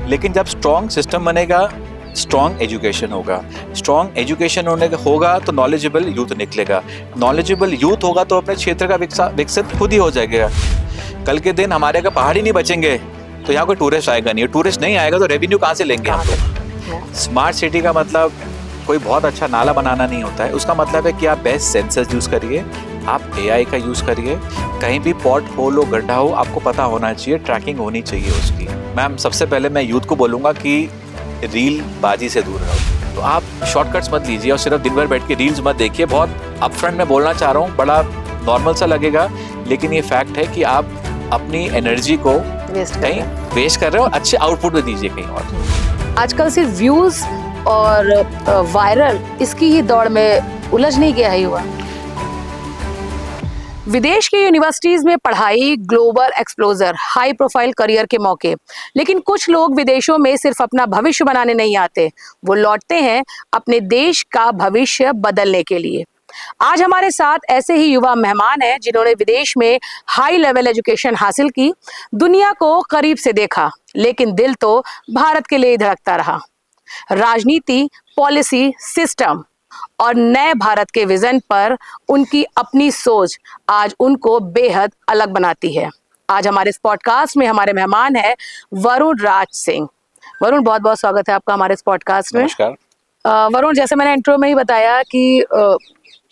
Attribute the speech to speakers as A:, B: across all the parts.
A: लेकिन जब strong system बनेगा, स्ट्रॉन्ग एजुकेशन होगा, स्ट्रॉन्ग एजुकेशन होगा तो नॉलेजेबल यूथ निकलेगा, नॉलेजेबल यूथ होगा तो अपने क्षेत्र का विकसित खुद ही हो जाएगा। कल के दिन हमारे अगर पहाड़ ही नहीं बचेंगे तो यहाँ कोई टूरिस्ट आएगा नहीं, टूरिस्ट नहीं आएगा तो रेवेन्यू कहाँ से लेंगे हम लोग। स्मार्ट सिटी का मतलब कोई बहुत अच्छा नाला बनाना नहीं होता है, उसका मतलब है कि आप बेस्ट सेंसर्स यूज़ करिए, आप AI का यूज़ करिए, कहीं भी पॉट होल हो, गड्ढा हो, आपको पता होना चाहिए, ट्रैकिंग होनी चाहिए उसकी। मैम सबसे पहले मैं यूथ को बोलूँगा कि रील बाजी से दूर रहो। तो आप शॉर्टकट्स मत लीजिए और सिर्फ दिन भर बैठ के रील्स मत देखिए। बहुत अपफ्रंट में बोलना चाह रहा हूँ, बड़ा नॉर्मल सा लगेगा, लेकिन ये फैक्ट है कि आप अपनी एनर्जी को कहीं वेस्ट कर रहे हो, अच्छे आउटपुट में दीजिए कहीं और।
B: आजकल सिर्फ व्यूज और वायरल इसकी ही दौड़ में उलझ नहीं गया है युवा। विदेश की यूनिवर्सिटीज में पढ़ाई, global exposure, high profile career के मौके, लेकिन कुछ लोग विदेशों में सिर्फ अपना भविष्य बनाने नहीं आते, वो लौटते हैं अपने देश का भविष्य बदलने के लिए। आज हमारे साथ ऐसे ही युवा मेहमान हैं जिन्होंने विदेश में हाई लेवल एजुकेशन हासिल की, दुनिया को करीब से देखा, लेकिन दिल तो भारत के लिए ही धड़कता रहा। राजनीति, पॉलिसी, सिस्टम और नए भारत के विजन पर उनकी अपनी सोच आज उनको बेहद अलग बनाती है। आज हमारे इस पॉडकास्ट में हमारे मेहमान हैं वरुण राज सिंह। वरुण, बहुत बहुत स्वागत है आपका हमारे इस पॉडकास्ट में।
A: नमस्कार।
B: वरुण, जैसे मैंने इंट्रो में ही बताया कि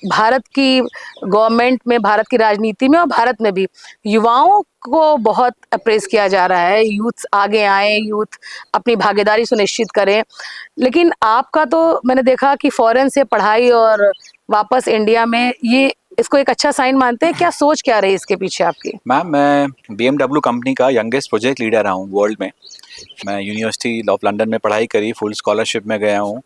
B: भारत की गवर्नमेंट में, भारत की राजनीति में और भारत में भी युवाओं को बहुत अप्रेस किया जा रहा है, यूथ आगे आए, यूथ अपनी भागीदारी सुनिश्चित करें। लेकिन आपका तो मैंने देखा कि फॉरेन से पढ़ाई और वापस इंडिया में, ये इसको एक अच्छा साइन मानते हैं? क्या सोच क्या रही इसके पीछे आपकी?
A: मैम मैं BMW कंपनी का यंगेस्ट प्रोजेक्ट लीडर रहा हूँ वर्ल्ड में। मैं यूनिवर्सिटी ऑफ लंदन में पढ़ाई करी, फुल स्कॉलरशिप में गया हूँ।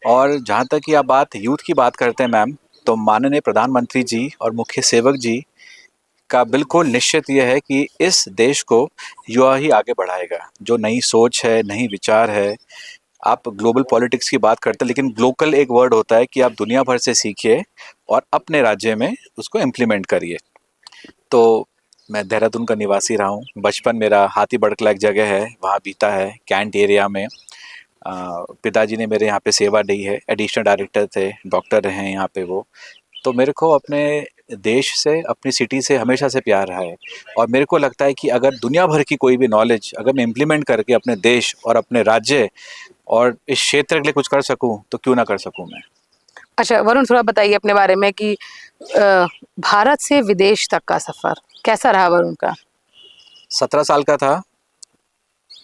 A: और जहाँ तक कि आप बात यूथ की बात करते हैं मैम, तो माननीय प्रधानमंत्री जी और मुख्य सेवक जी का बिल्कुल निश्चित ये है कि इस देश को युवा ही आगे बढ़ाएगा। जो नई सोच है, नई विचार है। आप ग्लोबल पॉलिटिक्स की बात करते हैं, लेकिन ग्लोकल एक वर्ड होता है कि आप दुनिया भर से सीखिए और अपने राज्य में उसको इम्प्लीमेंट करिए। तो मैं देहरादून का निवासी रहा हूँ। बचपन मेरा हाथी बड़कला एक जगह है, वहाँ बीता है, कैंट एरिया में। पिताजी ने मेरे यहाँ पे सेवा दी है, एडिशनल डायरेक्टर थे, डॉक्टर रहे हैं यहाँ पे वो। तो मेरे को अपने देश से, अपनी सिटी से हमेशा से प्यार रहा है। और मेरे को लगता है कि अगर दुनिया भर की कोई भी नॉलेज अगर मैं इम्प्लीमेंट करके अपने देश और अपने राज्य और इस क्षेत्र के लिए कुछ कर सकूं, तो क्यों ना कर सकूं मैं।
B: अच्छा वरुण, थोड़ा बताइए अपने बारे में कि भारत से विदेश तक का सफर कैसा रहा वरुण का?
A: 17 साल का था,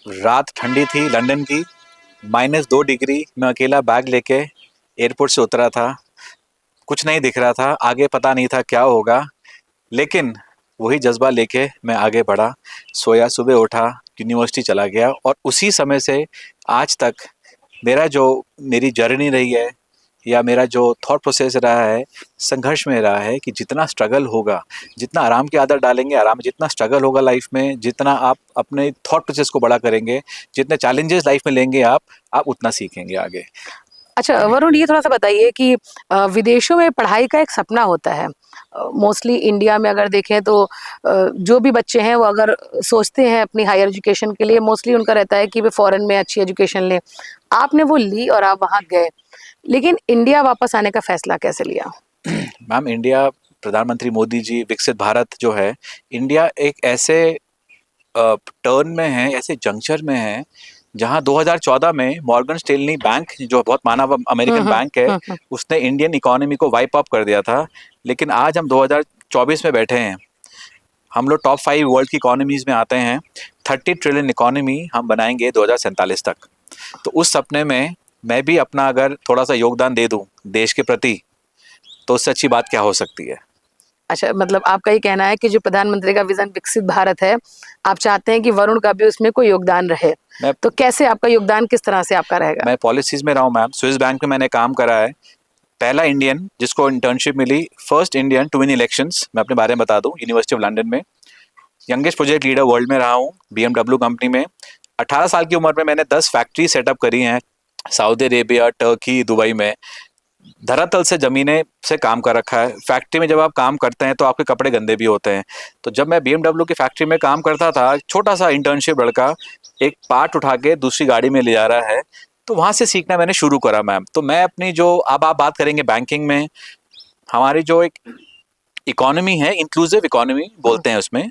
A: रात ठंडी थी लंदन की, -2 डिग्री। मैं अकेला बैग लेके एयरपोर्ट से उतरा था, कुछ नहीं दिख रहा था, आगे पता नहीं था क्या होगा, लेकिन वही जज्बा लेके मैं आगे बढ़ा। सोया, सुबह उठा, यूनिवर्सिटी चला गया और उसी समय से आज तक मेरी जर्नी रही है या मेरा जो थॉट प्रोसेस रहा है, संघर्ष में रहा है कि जितना स्ट्रगल होगा, जितना आराम की आदत डालेंगे, आराम जितना स्ट्रगल होगा लाइफ में, जितना आप अपने थॉट प्रोसेस को बड़ा करेंगे, जितने चैलेंजेस लाइफ में लेंगे आप उतना सीखेंगे आगे।
B: अच्छा वरुण, ये थोड़ा सा बताइए कि विदेशों में पढ़ाई का एक सपना होता है। मोस्टली इंडिया में अगर देखें तो जो भी बच्चे हैं वो अगर सोचते हैं अपनी हायर एजुकेशन के लिए, मोस्टली उनका रहता है कि वे फॉरेन में अच्छी एजुकेशन लें। आपने वो ली और आप वहाँ गए, लेकिन इंडिया वापस आने का फैसला कैसे लिया?
A: मैम इंडिया, प्रधानमंत्री मोदी जी, विकसित भारत जो है, इंडिया एक ऐसे टर्न में है, ऐसे जंक्चर में है, जहां 2014 में मॉर्गन स्टेनली बैंक, जो बहुत माना हुआ अमेरिकन बैंक है, उसने इंडियन इकोनॉमी को वाइप अप कर दिया था। लेकिन आज हम 2024 में बैठे हैं, हम लोग टॉप 5 वर्ल्ड की इकोनॉमीज में आते हैं। 30 ट्रिलियन इकोनॉमी हम बनाएंगे 2047 तक। तो उस सपने में मैं भी अपना अगर थोड़ा सा योगदान दे दूं देश के प्रति, तो उससे अच्छी बात क्या हो सकती है।
B: अच्छा, मतलब आपका ये कहना है कि जो प्रधानमंत्री का विजन विकसित भारत है, आप चाहते हैं कि वरुण का भी उसमें कोई योगदान रहे। तो कैसे आपका योगदान, किस तरह से आपका रहेगा?
A: मैं पॉलिसीज में रहा हूँ मैम। स्विस बैंक में मैंने काम करा है, पहला इंडियन जिसको इंटर्नशिप मिली, first Indian to win elections. मैं अपने बारे में बता दूं, यूनिवर्सिटी ऑफ लंदन में यंगेस्ट प्रोजेक्ट लीडर वर्ल्ड में रहा हूँ, BMW कंपनी में। 18 साल की उम्र में मैंने 10 फैक्ट्री सेटअप करी हैं, सऊदी अरेबिया, टर्की, दुबई में। धरातल से जमीने से काम कर रखा है। फैक्ट्री में जब आप काम करते हैं तो आपके कपड़े गंदे भी होते हैं। तो जब मैं BMW की फैक्ट्री में काम करता था, छोटा सा इंटर्नशिप लड़का एक पार्ट उठा के दूसरी गाड़ी में ले जा रहा है, तो वहां से सीखना मैंने शुरू करा मैम। तो मैं अपनी जो, अब आप बात करेंगे बैंकिंग में, हमारी जो एक इकोनॉमी है, इंक्लूसिव इकोनॉमी बोलते हैं उसमें,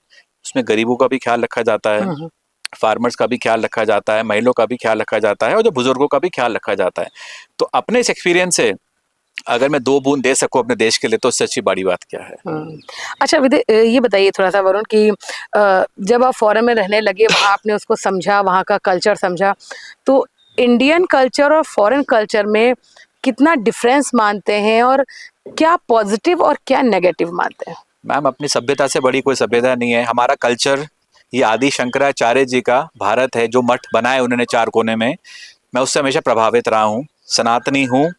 A: उसमें गरीबों का भी ख्याल रखा जाता है,
B: हम्म,
A: फार्मर्स का भी ख्याल रखा जाता है, महिलाओं का भी ख्याल रखा जाता है, और जो बुजुर्गों का भी ख्याल रखा जाता है। तो अपने इस एक्सपीरियंस से अगर मैं 2 बूंद दे सकूं अपने देश के लिए, तो उससे अच्छी बड़ी बात क्या है।
B: अच्छा ये बताइए थोड़ा सा वरुण कि जब आप फॉरेन में रहने लगे, वहाँ आपने उसको समझा, वहाँ का कल्चर समझा, तो इंडियन कल्चर और फॉरेन कल्चर में कितना डिफरेंस मानते हैं, और क्या पॉजिटिव और क्या नेगेटिव मानते हैं?
A: मैम, अपनी सभ्यता से बड़ी कोई सभ्यता नहीं है। हमारा कल्चर ये आदि शंकराचार्य जी का भारत है, जो मठ बनाए उन्होंने 4 कोने में। मैं उससे हमेशा प्रभावित रहा हूँ, सनातनी हूँ,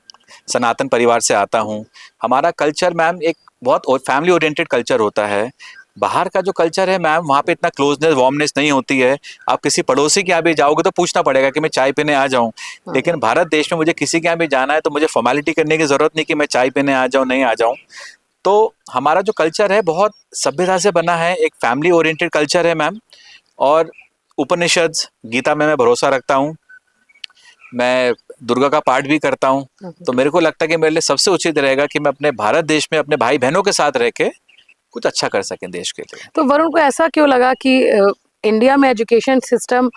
A: सनातन परिवार से आता हूँ। हमारा कल्चर मैम एक बहुत फैमिली ओरिएंटेड कल्चर होता है। बाहर का जो कल्चर है मैम, वहाँ पे इतना क्लोजनेस वार्मनेस नहीं होती है। आप किसी पड़ोसी के यहाँ भी जाओगे तो पूछना पड़ेगा कि मैं चाय पीने आ जाऊँ। लेकिन भारत देश में मुझे किसी के यहाँ भी जाना है तो मुझे फॉर्मेलिटी करने की जरूरत नहीं कि मैं चाय पीने आ जाऊँ, नहीं आ जाऊँ। तो हमारा जो कल्चर है बहुत सभ्यता से बना है, एक फैमिली ओरिएंटेड कल्चर है मैम। और उपनिषद गीता में मैं भरोसा रखता हूँ। मैं दुर्गा का पाठ भी करता हूँ। तो मेरे को लगता है कि मेरे लिए सबसे उचित रहेगा कि मैं अपने भारत देश में अपने भाई बहनों के साथ रह के कुछ अच्छा कर सकें देश के लिए।
B: तो वरुण को ऐसा क्यों लगा कि इंडिया में एजुकेशन सिस्टम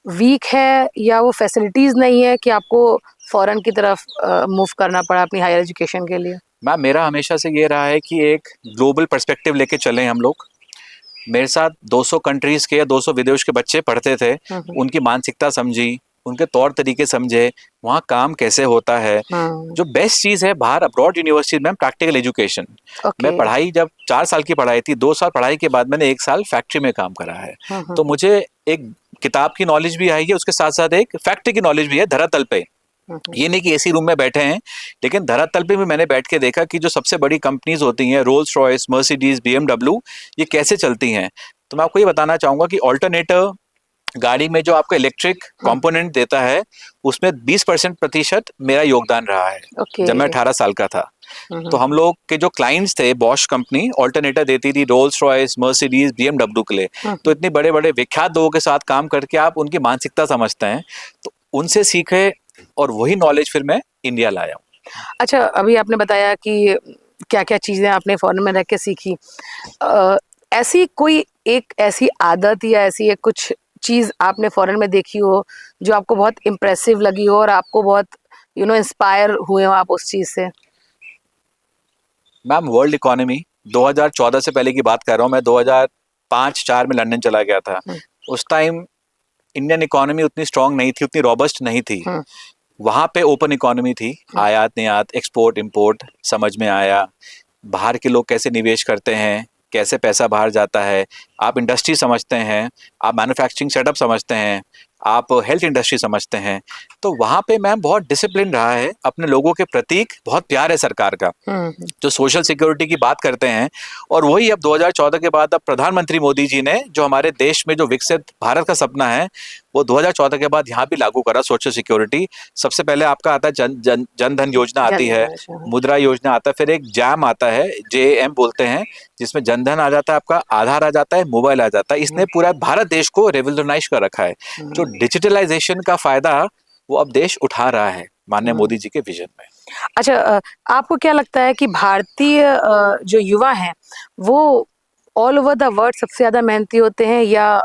B: वीक है, या वो फैसिलिटीज नहीं है कि आपको फॉरेन की तरफ मूव करना पड़ा अपनी हायर एजुकेशन के लिए?
A: मैम, मेरा हमेशा से ये रहा है कि एक ग्लोबल पर्सपेक्टिव लेके चलें हम लोग। मेरे साथ 200 कंट्रीज के या 200 विदेश के बच्चे पढ़ते थे। उनकी मानसिकता समझी, उनके तौर तरीके समझे, वहाँ काम कैसे होता है। जो बेस्ट चीज़ है बाहर अब्रॉड यूनिवर्सिटी में, प्रैक्टिकल एजुकेशन। मैं
B: ओके।
A: पढ़ाई जब 4 साल की पढ़ाई थी, 2 साल पढ़ाई के बाद मैंने 1 साल फैक्ट्री में काम करा है। तो मुझे एक किताब की नॉलेज भी आई है, उसके साथ साथ एक फैक्ट्री की नॉलेज भी है धरातल पे। ये नहीं कि एसी रूम में बैठे हैं, लेकिन धरातल पे भी मैंने बैठ के देखा कि जो सबसे बड़ी कंपनीज होती हैं, रोल्स रॉयस, मर्सिडीज, BMW, ये कैसे चलती हैं। तो मैं आपको ये बताना चाहूंगा कि ऑल्टरनेटर गाड़ी में जो आपको इलेक्ट्रिक कंपोनेंट देता है, उसमें 20% मेरा योगदान रहा है
B: ओके।
A: जब मैं 18 साल का था। तो हम लोग के जो क्लाइंट्स थे, बॉश कंपनी ऑल्टरनेटर देती थी रोल्स रॉयस, मर्सिडीज, BMW के लिए। तो इतने बड़े बड़े विख्यात लोगों के साथ काम करके आप उनकी मानसिकता समझते हैं, तो उनसे सीखे और वही नॉलेज फिर मैं इंडिया लाया हूँ।
B: अच्छा, अभी आपने बताया कि क्या क्या चीजें आपने फॉरेन में रह के सीखी। ऐसी कोई एक ऐसी आदत या ऐसी एक कुछ चीज आपने फॉरेन में देखी हो जो आपको बहुत इम्प्रेसिव लगी हो और आपको बहुत इंस्पायर हुए हो आप उस चीज से?
A: मैम, वर्ल्ड इकोनॉमी 2014 से पहले की बात कर रहा हूँ मैं। 2005-4 में लंदन चला गया था। उस टाइम इंडियन इकोनॉमी उतनी स्ट्रांग नहीं थी, उतनी रॉबस्ट नहीं थी। वहाँ पे ओपन इकोनॉमी थी, आयात निर्यात, एक्सपोर्ट इंपोर्ट समझ में आया। बाहर के लोग कैसे निवेश करते हैं, कैसे पैसा बाहर जाता है, आप इंडस्ट्री समझते हैं, आप मैन्युफैक्चरिंग सेटअप समझते हैं, आप हेल्थ इंडस्ट्री समझते हैं। तो वहाँ पे मैम बहुत डिसिप्लिन रहा है, अपने लोगों के प्रतीक बहुत प्यार है सरकार का, जो सोशल सिक्योरिटी की बात करते हैं। और वही अब 2014 के बाद अब प्रधानमंत्री मोदी जी ने जो हमारे देश में जो विकसित भारत का सपना है, वो 2014 के बाद यहाँ भी लागू करा सोशल सिक्योरिटी। सबसे पहले आपका आता है जन धन योजना आती है, मुद्रा योजना आता है, फिर एक जैम आता है, JAM बोलते हैं, जिसमें जनधन आ जाता है, आपका आधार आ जाता है, मोबाइल आ जाता है। इसने पूरा भारत देश को रेवोल्यूशनाइज कर रखा है। जो डिजिटलाइजेशन का फायदा वो अब देश उठा रहा है माननीय मोदी जी के विजन में।
B: अच्छा, आपको क्या लगता है कि भारतीय जो युवा हैं वो ऑल ओवर द वर्ल्ड सबसे ज्यादा मेहनती होते हैं, या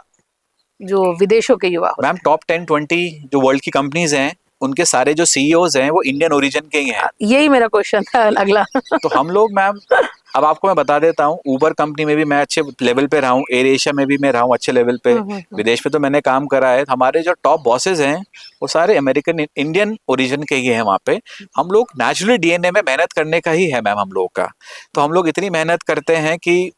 B: जो विदेशों के युवा होते
A: मैम, टॉप 10-20 जो वर्ल्ड की कंपनीज हैं, उनके सारे जो CEOs हैं वो इंडियन ओरिजिन के ही हैं।
B: यही मेरा क्वेश्चन था अगला।
A: तो हम लोग मैम, अब आपको मैं बता देता हूँ, ऊबर कंपनी में भी मैं अच्छे लेवल पे रहा हूँ, एयर एशिया में भी मैं रहा हूँ अच्छे लेवल पे, विदेश में तो मैंने काम करा है। हमारे जो टॉप बॉसेज हैं वो सारे अमेरिकन इंडियन ओरिजिन के ही हैं वहाँ पे। हम लोग नेचुरली DNA में मेहनत करने का ही है मैम हम लोग का। तो हम लोग इतनी मेहनत करते हैं कि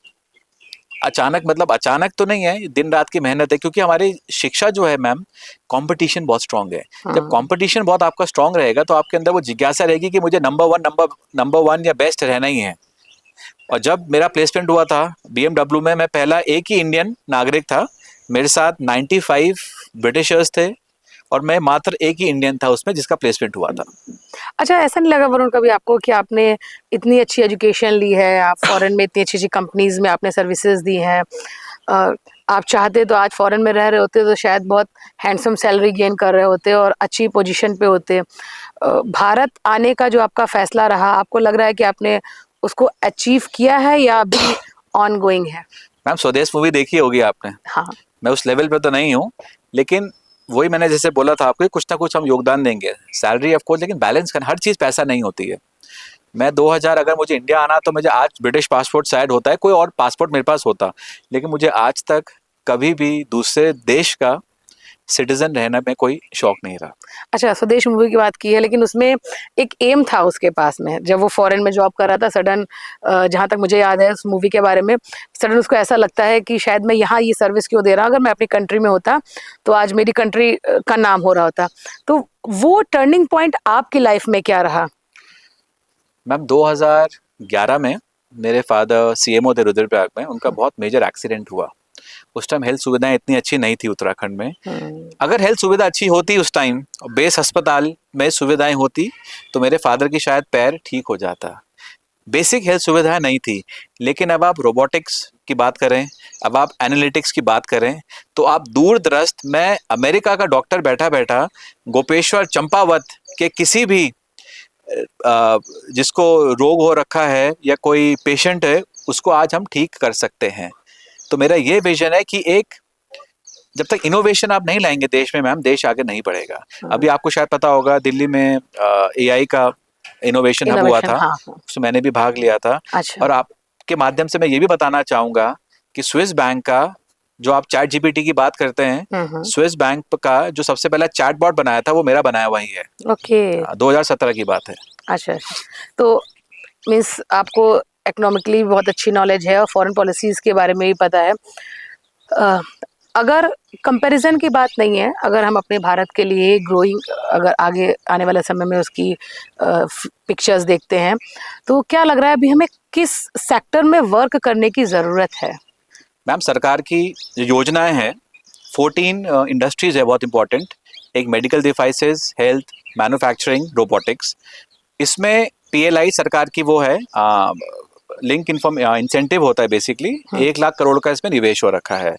A: अचानक, मतलब अचानक तो नहीं है, दिन रात की मेहनत है, क्योंकि हमारी शिक्षा जो है मैम, कंपटीशन बहुत स्ट्रांग है। जब कंपटीशन बहुत आपका स्ट्रांग रहेगा तो आपके अंदर वो जिज्ञासा रहेगी कि मुझे नंबर वन या बेस्ट रहना ही है। और जब मेरा प्लेसमेंट हुआ था BMW में, मैं पहला एक ही इंडियन नागरिक था। मेरे साथ 95 ब्रिटिशर्स थे और मैं मात्र एक ही इंडियन था उसमें जिसका प्लेसमेंट हुआ था।
B: अच्छा, ऐसा नहीं लगा वरुण कभी आपको कि आपने इतनी अच्छी एजुकेशन ली है, आप फॉरेन में इतनी अच्छी-अच्छी कंपनीज़ में आपने सर्विसेज़ दी हैं, आप चाहते तो आज फॉरेन में रह रहे होते तो शायद बहुत हैंडसम सैलरी गेन कर रहे होते और अच्छी पोजीशन पे होते। भारत आने का जो आपका फैसला रहा, आपको लग रहा है कि आपने उसको अचीव किया है या अभी ऑनगोइंग है?
A: मैम स्वदेश मूवी देखी होगी आपने।
B: हाँ,
A: मैं उस लेवल पे तो नहीं हूँ, लेकिन वही मैंने जैसे बोला था आपको, कुछ ना कुछ हम योगदान देंगे, सैलरी ऑफ कोर्स, लेकिन बैलेंस करना, हर चीज़ पैसा नहीं होती है। मैं 2000 अगर मुझे इंडिया आना तो मुझे आज ब्रिटिश पासपोर्ट शायद होता है, कोई और पासपोर्ट मेरे पास होता, लेकिन मुझे आज तक कभी भी दूसरे देश का सिटीजन रहने में कोई शौक नहीं रहा।
B: अच्छा, स्वदेश मूवी की बात की है, लेकिन उसमें एक एम था उसके पास में, जब वो फॉरेन में जॉब कर रहा था, सडन जहाँ तक मुझे याद है उस मूवी के बारे में, सडन उसको ऐसा लगता है कि शायद मैं यहाँ ये सर्विस क्यों दे रहा हूँ, अगर मैं अपनी कंट्री में होता तो आज मेरी कंट्री का नाम हो रहा होता। तो वो टर्निंग पॉइंट आपकी लाइफ में क्या रहा?
A: मैम 2011 में मेरे फादर सीएमओ थे रुद्रप्रयाग में, उनका बहुत मेजर एक्सीडेंट हुआ। उस टाइम हेल्थ सुविधाएं इतनी अच्छी नहीं थी उत्तराखंड में। अगर हेल्थ सुविधा अच्छी होती उस टाइम, बेस अस्पताल में सुविधाएं होती, तो मेरे फादर की शायद पैर ठीक हो जाता। बेसिक हेल्थ सुविधाएं नहीं थी। लेकिन अब आप रोबोटिक्स की बात करें, अब आप एनालिटिक्स की बात करें, तो आप दूर दराज में अमेरिका का डॉक्टर बैठा बैठा गोपेश्वर चंपावत के किसी भी जिसको रोग हो रखा है या कोई पेशेंट है, उसको आज हम ठीक कर सकते हैं। तो मेरा ये विजन है कि एक, जब तक इनोवेशन आप नहीं लाएंगे देश में मैम, देश आगे नहीं बढ़ेगा। अभी आपको शायद पता होगा दिल्ली में एआई का इनोवेशन हब हुआ था,
B: हाँ, हाँ।
A: उसमें मैंने भी भाग लिया था।
B: अच्छा।
A: और आपके माध्यम से मैं ये भी बताना चाहूँगा कि स्विस बैंक का, जो आप चैट जीपीटी की बात करते हैं, स्विस बैंक का जो सबसे पहला चैटबॉट बनाया था वो मेरा बनाया हुआ ही है।
B: ओके।
A: 2017 की बात है।
B: अच्छा, अच्छा। तो मीन्स आपको इकोनॉमिकली बहुत अच्छी नॉलेज है और फॉरेन पॉलिसीज़ के बारे में भी पता है। अ, अगर कंपैरिजन की बात नहीं है, अगर हम अपने भारत के लिए ग्रोइंग, अगर आगे आने वाले समय में उसकी पिक्चर्स देखते हैं, तो क्या लग रहा है अभी हमें किस सेक्टर में वर्क करने की ज़रूरत है?
A: मैम सरकार की जो योजनाएं हैं, 14 इंडस्ट्रीज है बहुत इंपॉर्टेंट। एक medical devices, health, manufacturing, robotics. इसमें पीएलआई सरकार की वो है, लिंक इंसेंटिव होता है बेसिकली, 1 लाख करोड़ का इसमें निवेश हो रखा है।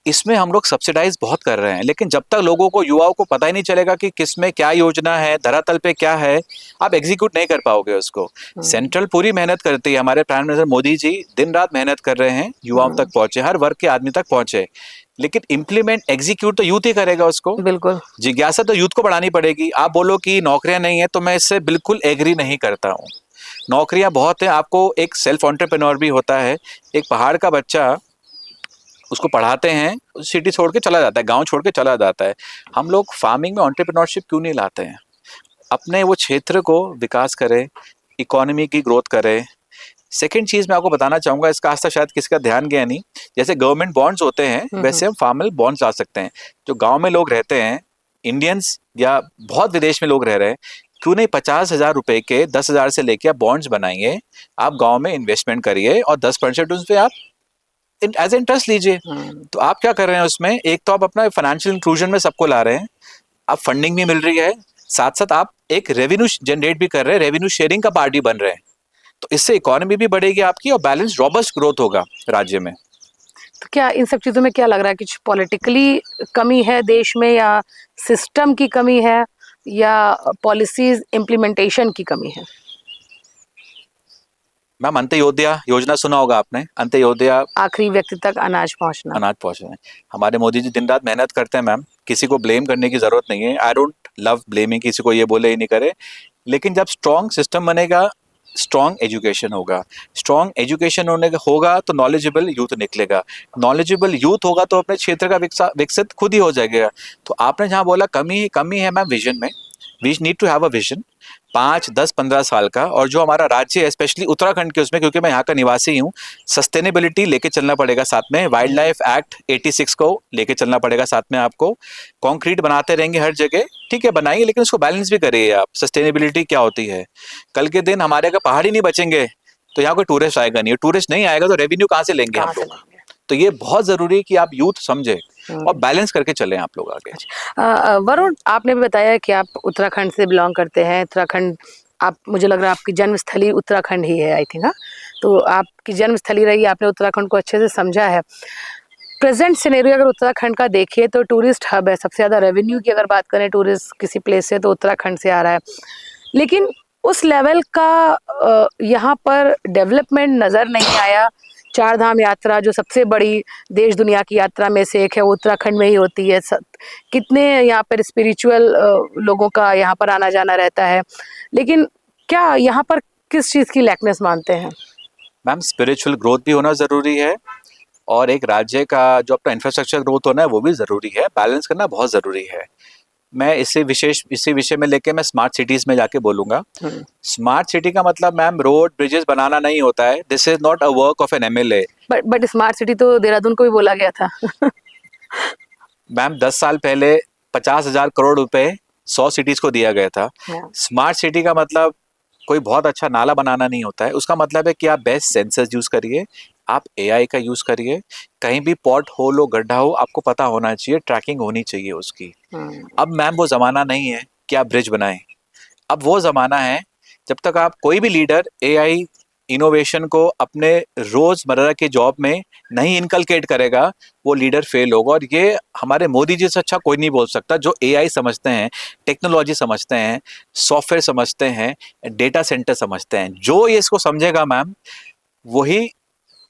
A: इसमें हम लोग सब्सिडाइज बहुत कर रहे हैं, लेकिन जब तक लोगों को, युवाओं को पता ही नहीं चलेगा कि किस में क्या योजना है, धरातल पे क्या है, आप एग्जीक्यूट नहीं कर पाओगे उसको। सेंट्रल पूरी मेहनत करती है, हमारे प्राइम मिनिस्टर मोदी जी दिन रात मेहनत कर रहे हैं, युवाओं तक पहुंचे, हर वर्ग के आदमी तक पहुंचे, लेकिन इम्प्लीमेंट, एग्जीक्यूट तो यूथ ही करेगा उसको।
B: बिल्कुल।
A: जिज्ञासा तो यूथ को बढ़ानी पड़ेगी। आप बोलो कि नौकरियां नहीं है, तो मैं इससे बिल्कुल एग्री नहीं करता हूँ। नौकरियां बहुत है। आपको एक सेल्फ एंटरप्रेन्योर भी होता है। एक पहाड़ का बच्चा, उसको पढ़ाते हैं, सिटी छोड़ के चला जाता है, गांव छोड़ के चला जाता है। हम लोग फार्मिंग में एंटरप्रेन्योरशिप क्यों नहीं लाते हैं? अपने वो क्षेत्र को विकास करें, इकोनॉमी की ग्रोथ करें। सेकंड चीज मैं आपको बताना चाहूंगा, इसका आज तक शायद किसी का ध्यान गया नहीं, जैसे गवर्नमेंट बॉन्ड्स होते हैं, वैसे हम फार्मल बॉन्ड्स ला सकते हैं। जो गांव में लोग रहते हैं, इंडियंस या बहुत विदेश में लोग रह रहे हैं, क्यों नहीं 50,000 रुपए के 10,000 से लेके आप बॉन्ड्स बनाइए, आप गांव में इन्वेस्टमेंट करिए और 10% उस पर आप एज इंटरेस्ट लीजिए। तो आप क्या कर रहे हैं उसमें, एक तो आप अपना फाइनेंशियल इंक्लूजन में सबको ला रहे हैं, आप फंडिंग भी मिल रही है, साथ साथ आप एक रेवेन्यू जनरेट भी कर रहे हैं, रेवेन्यू शेयरिंग का पार्टी बन रहे हैं। तो इससे इकोनॉमी भी बढ़ेगी आपकी और बैलेंस रॉबस्ट ग्रोथ होगा राज्य में।
B: तो क्या इन सब चीज़ों में क्या लग रहा है, कुछ पॉलिटिकली कमी है देश में, या सिस्टम की कमी है, या पॉलिसीज इम्प्लीमेंटेशन की कमी है?
A: मैम अंत्योदया योजना सुना होगा आपने, अंत्योदया,
B: आखिरी व्यक्ति तक अनाज पहुंचना।
A: अनाज पहुंचे हैं। हमारे मोदी जी दिन रात मेहनत करते हैं मैम, किसी को ब्लेम करने की जरूरत नहीं है। आई डोंट लव ब्लेमिंग, किसी को ये बोले ही नहीं करे, लेकिन जब स्ट्रॉन्ग सिस्टम बनेगा, स्ट्रॉन्ग एजुकेशन होगा, स्ट्रॉन्ग एजुकेशन होगा तो नॉलेजेबल यूथ निकलेगा, नॉलेजेबल यूथ होगा तो अपने क्षेत्र का विकसित खुद ही हो जाएगा। तो आपने जहाँ बोला कमी है मैम विजन में, we need to have a vision 5, 10, 15 साल का। और जो हमारा राज्य है, स्पेशली उत्तराखंड के उसमें, क्योंकि मैं यहाँ का निवासी हूँ, सस्टेनेबिलिटी लेके चलना पड़ेगा साथ में, वाइल्ड लाइफ एक्ट 86 को लेके चलना पड़ेगा साथ में आपको। कंक्रीट बनाते रहेंगे हर जगह, ठीक है बनाइए, लेकिन उसको बैलेंस भी करिए आप। सस्टेनेबिलिटी क्या होती है, कल के दिन हमारे अगर पहाड़ ही नहीं बचेंगे तो यहाँ कोई टूरिस्ट आएगा नहीं, टूरिस्ट नहीं आएगा तो रेवेन्यू कहाँ से लेंगे हम लोग। तो ये बहुत जरूरी है कि आप यूथ समझे और बैलेंस करके चलें आप लोग आगे।
B: वरुण, आपने भी बताया कि आप उत्तराखंड से बिलोंग करते हैं। उत्तराखंड, आप, मुझे लग रहा है आपकी जन्मस्थली उत्तराखंड ही है, आई थिंक। हाँ, तो आपकी जन्मस्थली रही, आपने उत्तराखंड को अच्छे से समझा है। प्रेजेंट सिनेरियो अगर उत्तराखंड का देखिए तो टूरिस्ट हब है, सबसे ज़्यादा रेवेन्यू की अगर बात करें टूरिस्ट किसी प्लेस से तो उत्तराखंड से आ रहा है। लेकिन उस लेवल का यहाँ पर डेवलपमेंट नज़र नहीं आया। चार धाम यात्रा जो सबसे बड़ी देश दुनिया की यात्रा में से एक है, वो उत्तराखंड में ही होती है। कितने यहाँ पर स्पिरिचुअल लोगों का यहाँ पर आना जाना रहता है। लेकिन क्या यहाँ पर किस चीज़ की लैकनेस मानते हैं?
A: मैम, स्पिरिचुअल ग्रोथ भी होना ज़रूरी है और एक राज्य का जो अपना इंफ्रास्ट्रक्चर ग्रोथ होना है वो भी ज़रूरी है। बैलेंस करना बहुत ज़रूरी है। मैं इसी विषय में लेके मैं स्मार्ट सिटीज़ में जाके बोलूँगा। स्मार्ट सिटी का मतलब मैम रोड ब्रिजेस बनाना नहीं होता है। This is not a work of N MLA.
B: But smart city तो देहरादून को भी बोला गया था।
A: मैम 10 साल पहले 50,000 करोड़ रुपए 100 सिटीज को दिया गया था। स्मार्ट सिटी का मतलब कोई बहुत अच्छा नाला बनाना नहीं होता है। उसका मतलब है कि आप बेस्ट सेंसर्स यूज करिए, आप एआई का यूज करिए। कहीं भी पॉट होल हो, गड्ढा हो, आपको पता होना चाहिए, ट्रैकिंग होनी चाहिए उसकी। अब मैम वो जमाना नहीं है कि आप ब्रिज बनाएं। अब वो जमाना है जब तक आप कोई भी लीडर एआई इनोवेशन को अपने रोजमर्रा के जॉब में नहीं इनकलकेट करेगा, वो लीडर फेल होगा। और ये हमारे मोदी जी से अच्छा कोई नहीं बोल सकता, जो एआई समझते हैं, टेक्नोलॉजी समझते हैं, सॉफ्टवेयर समझते हैं, डेटा सेंटर समझते हैं। जो ये इसको समझेगा मैम, वही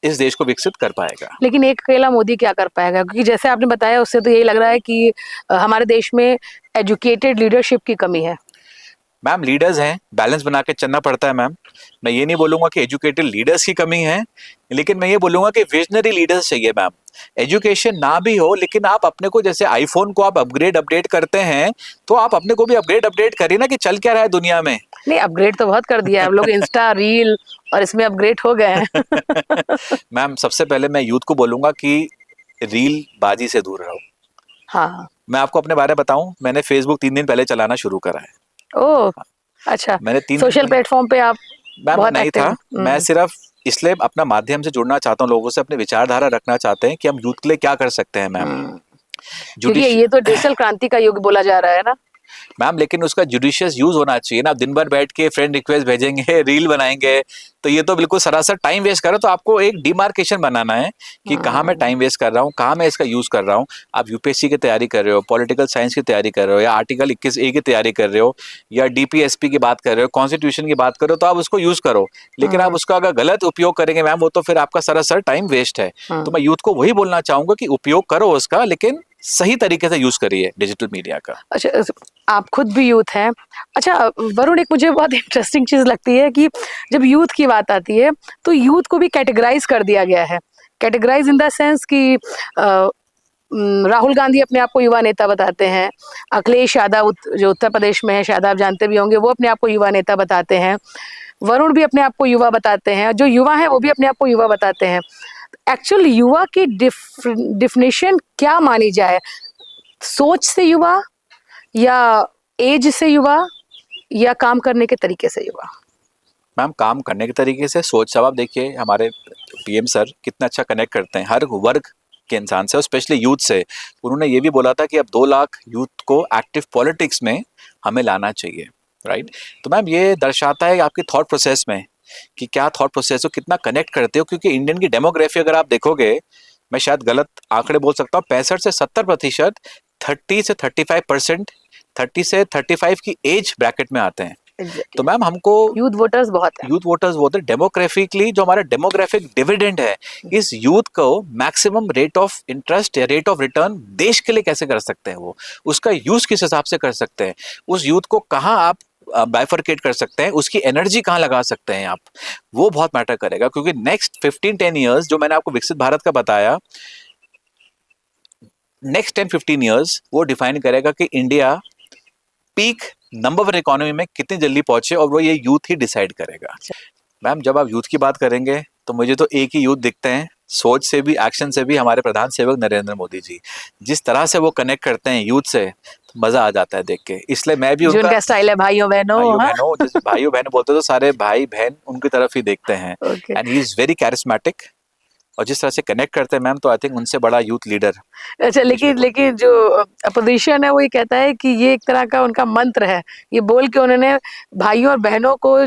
A: इस देश को विकसित कर पाएगा।
B: लेकिन एक अकेला मोदी क्या कर पाएगा? क्योंकि जैसे आपने बताया उससे तो यही लग रहा है कि हमारे देश में एजुकेटेड लीडरशिप की कमी है।
A: मैम लीडर्स हैं, बैलेंस बना के चलना पड़ता है मैम। मैं ये नहीं बोलूंगा कि एजुकेटेड लीडर्स की कमी है, लेकिन मैं ये बोलूंगा कि विजनरी लीडर्स चाहिए मैम। एजुकेशन ना भी हो, लेकिन आप अपने को, जैसे आईफोन को आप अपडेट करते हैं, तो आप अपने को भी अपडेट करिए ना कि चल क्या रहा है दुनिया में।
B: नहीं, अपग्रेड तो बहुत कर दिया है हम लोग, इंस्टा रील और इसमें अपग्रेड हो गए हैं।
A: मैम सबसे पहले मैं यूथ को बोलूंगा कि रील बाजी से दूर रहो।
B: हाँ।
A: मैं आपको अपने बारे में बताऊं, मैंने फेसबुक 3 दिन पहले चलाना शुरू करा है।
B: ओह, अच्छा।
A: मैंने 3 दिन
B: सोशल
A: पहले,
B: प्लेटफॉर्म पे आप
A: मैम
B: बहुत
A: नहीं
B: एक्टिव
A: था।
B: हैं।
A: मैं सिर्फ इसलिए अपना माध्यम से जुड़ना चाहता हूँ लोगों से, अपने विचारधारा रखना चाहते हैं कि हम यूथ के लिए क्या कर सकते हैं मैम।
B: क्योंकि
A: जुडिश
B: ये तो डिजिटल क्रांति का युग बोला जा रहा है ना।
A: मैम, लेकिन उसका जुडिशियस यूज होना चाहिए ना। दिन भर बैठ के फ्रेंड रिक्वेस्ट भेजेंगे, रील बनाएंगे, तो ये तो बिल्कुल सरासर टाइम वेस्ट कर रहा है। तो आपको एक डिमार्केशन बनाना है कि कहाँ मैं टाइम वेस्ट कर रहा हूँ, कहाँ मैं इसका यूज कर रहा हूँ। आप यूपीएससी की तैयारी कर रहे हो, पॉलिटिकल साइंस की तैयारी कर रहे हो, या आर्टिकल 21A की तैयारी कर रहे हो, या डीपीएसपी की बात कर रहे हो, कॉन्स्टिट्यूशन की बात कर रहे हो, तो आप उसको यूज करो। लेकिन आप उसका अगर गलत उपयोग करेंगे मैम, वो तो फिर आपका सरासर टाइम वेस्ट है। तो मैं यूथ को वही बोलना चाहूंगा कि उपयोग करो उसका, लेकिन सही तरीके से यूज करिए डिजिटल मीडिया का।
B: अच्छा, आप खुद भी यूथ हैं। अच्छा वरुण, एक मुझे बहुत इंटरेस्टिंग चीज़ लगती है कि जब यूथ की बात आती है तो यूथ को भी कैटेगराइज कर दिया गया है। कैटेगराइज इन द सेंस कि राहुल गांधी अपने आप को युवा नेता बताते हैं, अखिलेश यादव जो उत्तर प्रदेश में है, शायद आप जानते भी होंगे, वो अपने आप को युवा नेता बताते हैं। वरुण भी अपने आप को युवा बताते हैं, जो युवा हैं वो भी अपने आप को युवा बताते हैं। एक्चुअल युवा की डिफिनेशन क्या मानी जाए? सोच से युवा, या एज से युवा, या काम करने के तरीके से युवा?
A: मैम काम करने के तरीके से, सोच। अब आप देखिए हमारे पीएम सर कितना अच्छा कनेक्ट करते हैं हर वर्ग के इंसान से, और स्पेशली यूथ से। उन्होंने ये भी बोला था कि अब 2 लाख यूथ को एक्टिव पॉलिटिक्स में हमें लाना चाहिए, राइट। तो मैम ये दर्शाता है आपकी थॉट प्रोसेस में कि क्या थॉट प्रोसेस हो, कितना कनेक्ट करते हो। क्योंकि इंडियन की डेमोग्राफी अगर आप देखोगे, मैं शायद गलत आंकड़े बोल सकता हूँ, 65 से 70%, 30 से 35%, 30 से 35 की एज ब्रैकेट में आते हैं। तो मैम हमको
B: यूथ वोटर्स बहुत है।
A: यूथ वोटर्स बोलते हैं। डेमोग्राफिकली जो हमारा डेमोग्राफिक डिविडेंड है, इस यूथ को मैक्सिमम रेट ऑफ इंटरेस्ट या रेट ऑफ रिटर्न देश के लिए कैसे कर सकते हैं, वो उसका यूज किस हिसाब से कर सकते हैं, उस यूथ को कहाँ आप बाइफरकेट कर सकते हैं, उसकी एनर्जी कहाँ लगा सकते हैं आप, वो बहुत मैटर करेगा। क्योंकि नेक्स्ट 15-10 ईयर्स जो मैंने आपको विकसित भारत का बताया, नेक्स्ट 10-15 ईयर्स वो डिफाइन करेगा कि इंडिया पीक नंबर 1 इकोनॉमी में कितनी जल्दी पहुंचे, और वो ये यूथ ही डिसाइड करेगा। मैम जब आप यूथ की बात करेंगे तो मुझे तो एक ही यूथ दिखते हैं, सोच से भी, एक्शन से भी, हमारे प्रधान सेवक नरेंद्र मोदी जी। जिस तरह से वो कनेक्ट करते हैं यूथ से, तो मजा आ जाता है देख के। इसलिए मैं भी
B: उनका स्टाइल है भाइयों बहनों,
A: जैसे भाइयों बहन बोलते तो सारे भाई बहन उनकी तरफ ही देखते हैं।
B: Okay.
A: And he is very charismatic, और जिस तरह से कनेक्ट करते हैं मैम, तो आई थिंक उनसे बड़ा यूथ लीडर
B: अच्छा,
A: देश में
B: लेकिन
A: कोई नहीं।
B: लेकिन जो अपोजिशन है वो ये कहता है कि ये एक तरह का उनका मंत्र है, ये बोल के उन्होंने भाइयों और बहनों को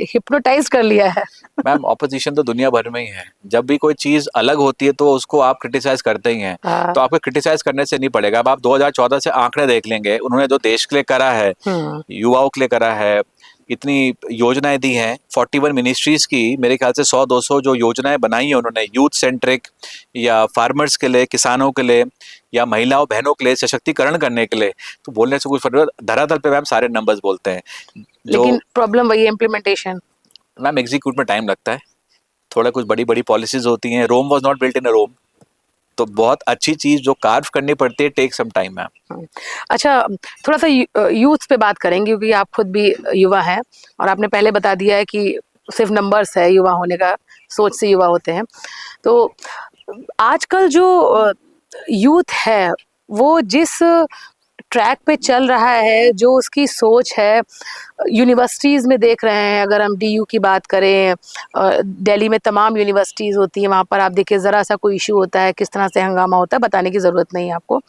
B: हिप्नोटाइज कर लिया है।
A: मैम ऑपोजिशन तो दुनिया भर में ही है, जब भी कोई चीज अलग होती है तो उसको आप क्रिटिसाइज करते ही हैं।
B: हाँ।
A: तो आपको क्रिटिसाइज करने से नहीं पड़ेगा। अब आप 2014 से आंकड़े देख लेंगे, उन्होंने जो देश के लिए करा है,
B: हम्म।
A: युवाओं के लिए करा है, इतनी योजनाएं दी हैं 41 मिनिस्ट्रीज की, मेरे ख्याल से 100-200 जो योजनाएं बनाई हैं उन्होंने यूथ सेंट्रिक, या फार्मर्स के लिए, किसानों के लिए, या महिलाओं बहनों के लिए सशक्तिकरण करने के लिए। तो बोलने से कुछ फर्क, धरातल पे मैम सारे नंबर्स बोलते हैं। जो
B: लेकिन प्रॉब्लम वही है, इम्प्लीमेंटेशन।
A: मैम एग्जीक्यूट में टाइम लगता है, थोड़ा कुछ बड़ी बड़ी पॉलिसीज होती हैं। Rome was not built in a Rome, तो बहुत अच्छी चीज जो कार्व करनी पड़ती है टेक सम टाइम मैम।
B: अच्छा, थोड़ा सा यूथ पे बात करेंगे क्योंकि आप खुद भी युवा हैं और आपने पहले बता दिया है कि सिर्फ नंबर्स है युवा होने का, सोच से युवा होते हैं। तो आजकल जो यूथ है वो जिस ट्रैक पे चल रहा है, जो उसकी सोच है, यूनिवर्सिटीज़ में देख रहे हैं, अगर हम डीयू की बात करें, दिल्ली में तमाम यूनिवर्सिटीज़ होती हैं, वहाँ पर आप देखिए ज़रा सा कोई इशू होता है, किस तरह से हंगामा होता है, बताने की ज़रूरत नहीं है आपको।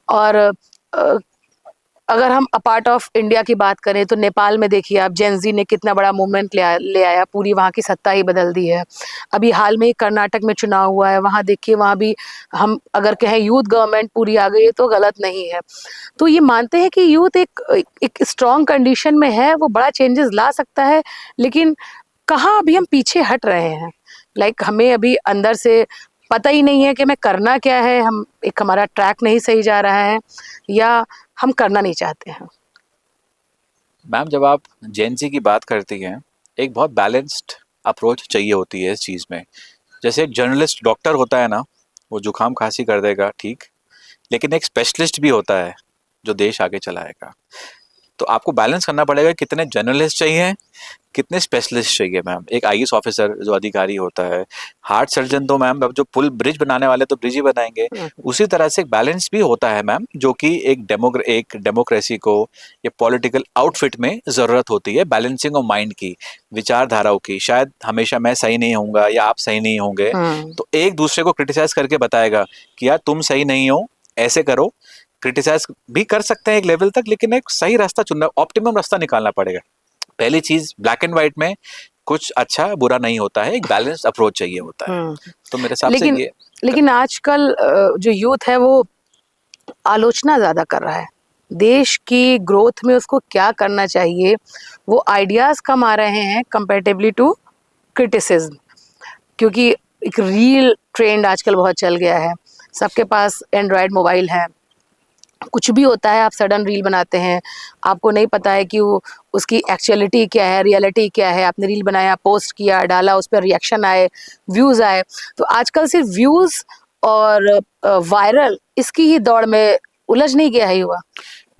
B: और अगर हम अपार्ट ऑफ इंडिया की बात करें तो नेपाल में देखिए आप, जेनजी ने कितना बड़ा मूवमेंट ले आया, पूरी वहाँ की सत्ता ही बदल दी है। अभी हाल में ही कर्नाटक में चुनाव हुआ है, वहाँ देखिए, वहाँ भी हम अगर कहें यूथ गवर्नमेंट पूरी आ गई है तो गलत नहीं है। तो ये मानते हैं कि यूथ एक स्ट्रॉन्ग कंडीशन में है, वो बड़ा चेंजेस ला सकता है, लेकिन कहाँ अभी हम पीछे हट रहे हैं। हमें अभी अंदर से पता ही नहीं है कि हमें करना क्या है, हम एक हमारा ट्रैक नहीं सही जा रहा है, या हम करना नहीं चाहते हैं।
A: मैम जब आप जेएनसी की बात करती हैं, एक बहुत बैलेंस्ड अप्रोच चाहिए होती है इस चीज़ में। जैसे एक जर्नलिस्ट डॉक्टर होता है ना, वो जुकाम खांसी कर देगा ठीक, लेकिन एक स्पेशलिस्ट भी होता है जो देश आगे चलाएगा। तो आपको बैलेंस करना पड़ेगा, कितने जर्नलिस्ट चाहिए, कितने स्पेशलिस्ट चाहिए मैम। एक आईएएस ऑफिसर जो अधिकारी होता है, हार्ट सर्जन तो मैम अब जो पुल ब्रिज बनाने वाले तो ब्रिज ही बनाएंगे। उसी तरह से एक बैलेंस भी होता है मैम, जो कि एक डेमोक्रेसी को या पॉलिटिकल आउटफिट में ज़रूरत होती है, बैलेंसिंग ऑफ माइंड की, विचारधाराओं की। शायद हमेशा मैं सही नहीं होऊंगा या आप सही नहीं होंगे, तो एक दूसरे को क्रिटिसाइज करके बताएगा कि यार तुम सही नहीं हो, ऐसे करो। क्रिटिसाइज भी कर सकते हैं एक लेवल तक, लेकिन एक सही रास्ता चुनना, ऑप्टिमम रास्ता निकालना पड़ेगा। पहली चीज, ब्लैक एंड व्हाइट में कुछ अच्छा बुरा नहीं होता है, एक बैलेंस्ड अप्रोच चाहिए होता है। तो मेरे हिसाब से
B: लेकिन
A: ये
B: लेकिन आजकल जो यूथ है वो आलोचना ज्यादा कर रहा है, देश की ग्रोथ में उसको क्या करना चाहिए, वो आइडियाज कम आ रहे हैं कंपैरेटिवली टू क्रिटिसिज्म। क्योंकि एक रील ट्रेंड आजकल बहुत चल गया है, सबके पास एंड्रॉयड मोबाइल है, कुछ भी होता है आप सडन रील बनाते हैं, आपको नहीं पता है कि वो उसकी एक्चुअलिटी क्या है, रियलिटी क्या है। आपने रील बनाया, पोस्ट किया, डाला, उस पर रिएक्शन आए, व्यूज़ आए। तो आजकल सिर्फ व्यूज़ और वायरल, इसकी ही दौड़ में उलझ नहीं गया है युवा?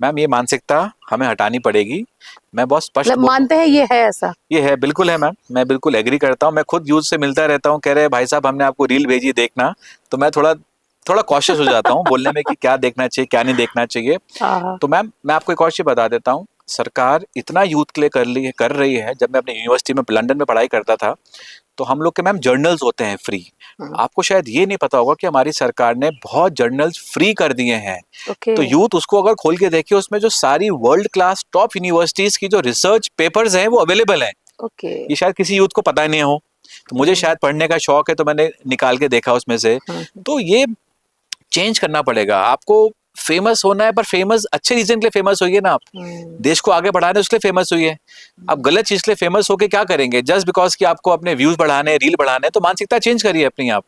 A: मैम ये मानसिकता हमें हटानी पड़ेगी। मैं बहुत स्पष्ट
B: मानते हैं ये है ऐसा?
A: ये है, बिल्कुल है मैम, मैं बिल्कुल एग्री करता हूँ। मैं खुद यूथ से मिलता रहता हूँ, कह रहे हैं भाई साहब हमने आपको रील भेजी देखना, तो मैं थोड़ा थोड़ा कॉशियस हो जाता हूँ बोलने में कि क्या देखना चाहिए क्या नहीं देखना चाहिए।
B: हाँ।
A: तो मैम मैं आपको एक और चीज़ बता देता हूँ, सरकार इतना यूथ के लिए कर रही है। जब मैं अपनी यूनिवर्सिटी में लंदन में पढ़ाई करता था, तो हम लोग के मैम जर्नल्स होते हैं फ्री। आपको शायद ये नहीं पता होगा कि हमारी सरकार ने बहुत जर्नल्स फ्री कर दिए हैं।
B: ओके।
A: तो यूथ उसको अगर खोल के देखिए, उसमें जो सारी वर्ल्ड क्लास टॉप यूनिवर्सिटीज की जो रिसर्च पेपर्स हैं वो अवेलेबल हैं।
B: ओके।
A: ये शायद किसी यूथ को पता ही नहीं हो, तो मुझे शायद पढ़ने का शौक है तो मैंने निकाल के देखा उसमें से। तो ये चेंज करना पड़ेगा। आपको फेमस होना है, पर फेमस अच्छे रीजन के लिए फेमस होइए ना आप। देश को आगे बढ़ाने उसके लिए फेमस हुई है। आप गलत चीज के लिए फेमस होके क्या करेंगे, जस्ट बिकॉज कि आपको अपने व्यूज बढ़ाने, रील बढ़ाने, तो मानसिकता चेंज करिए अपनी आप।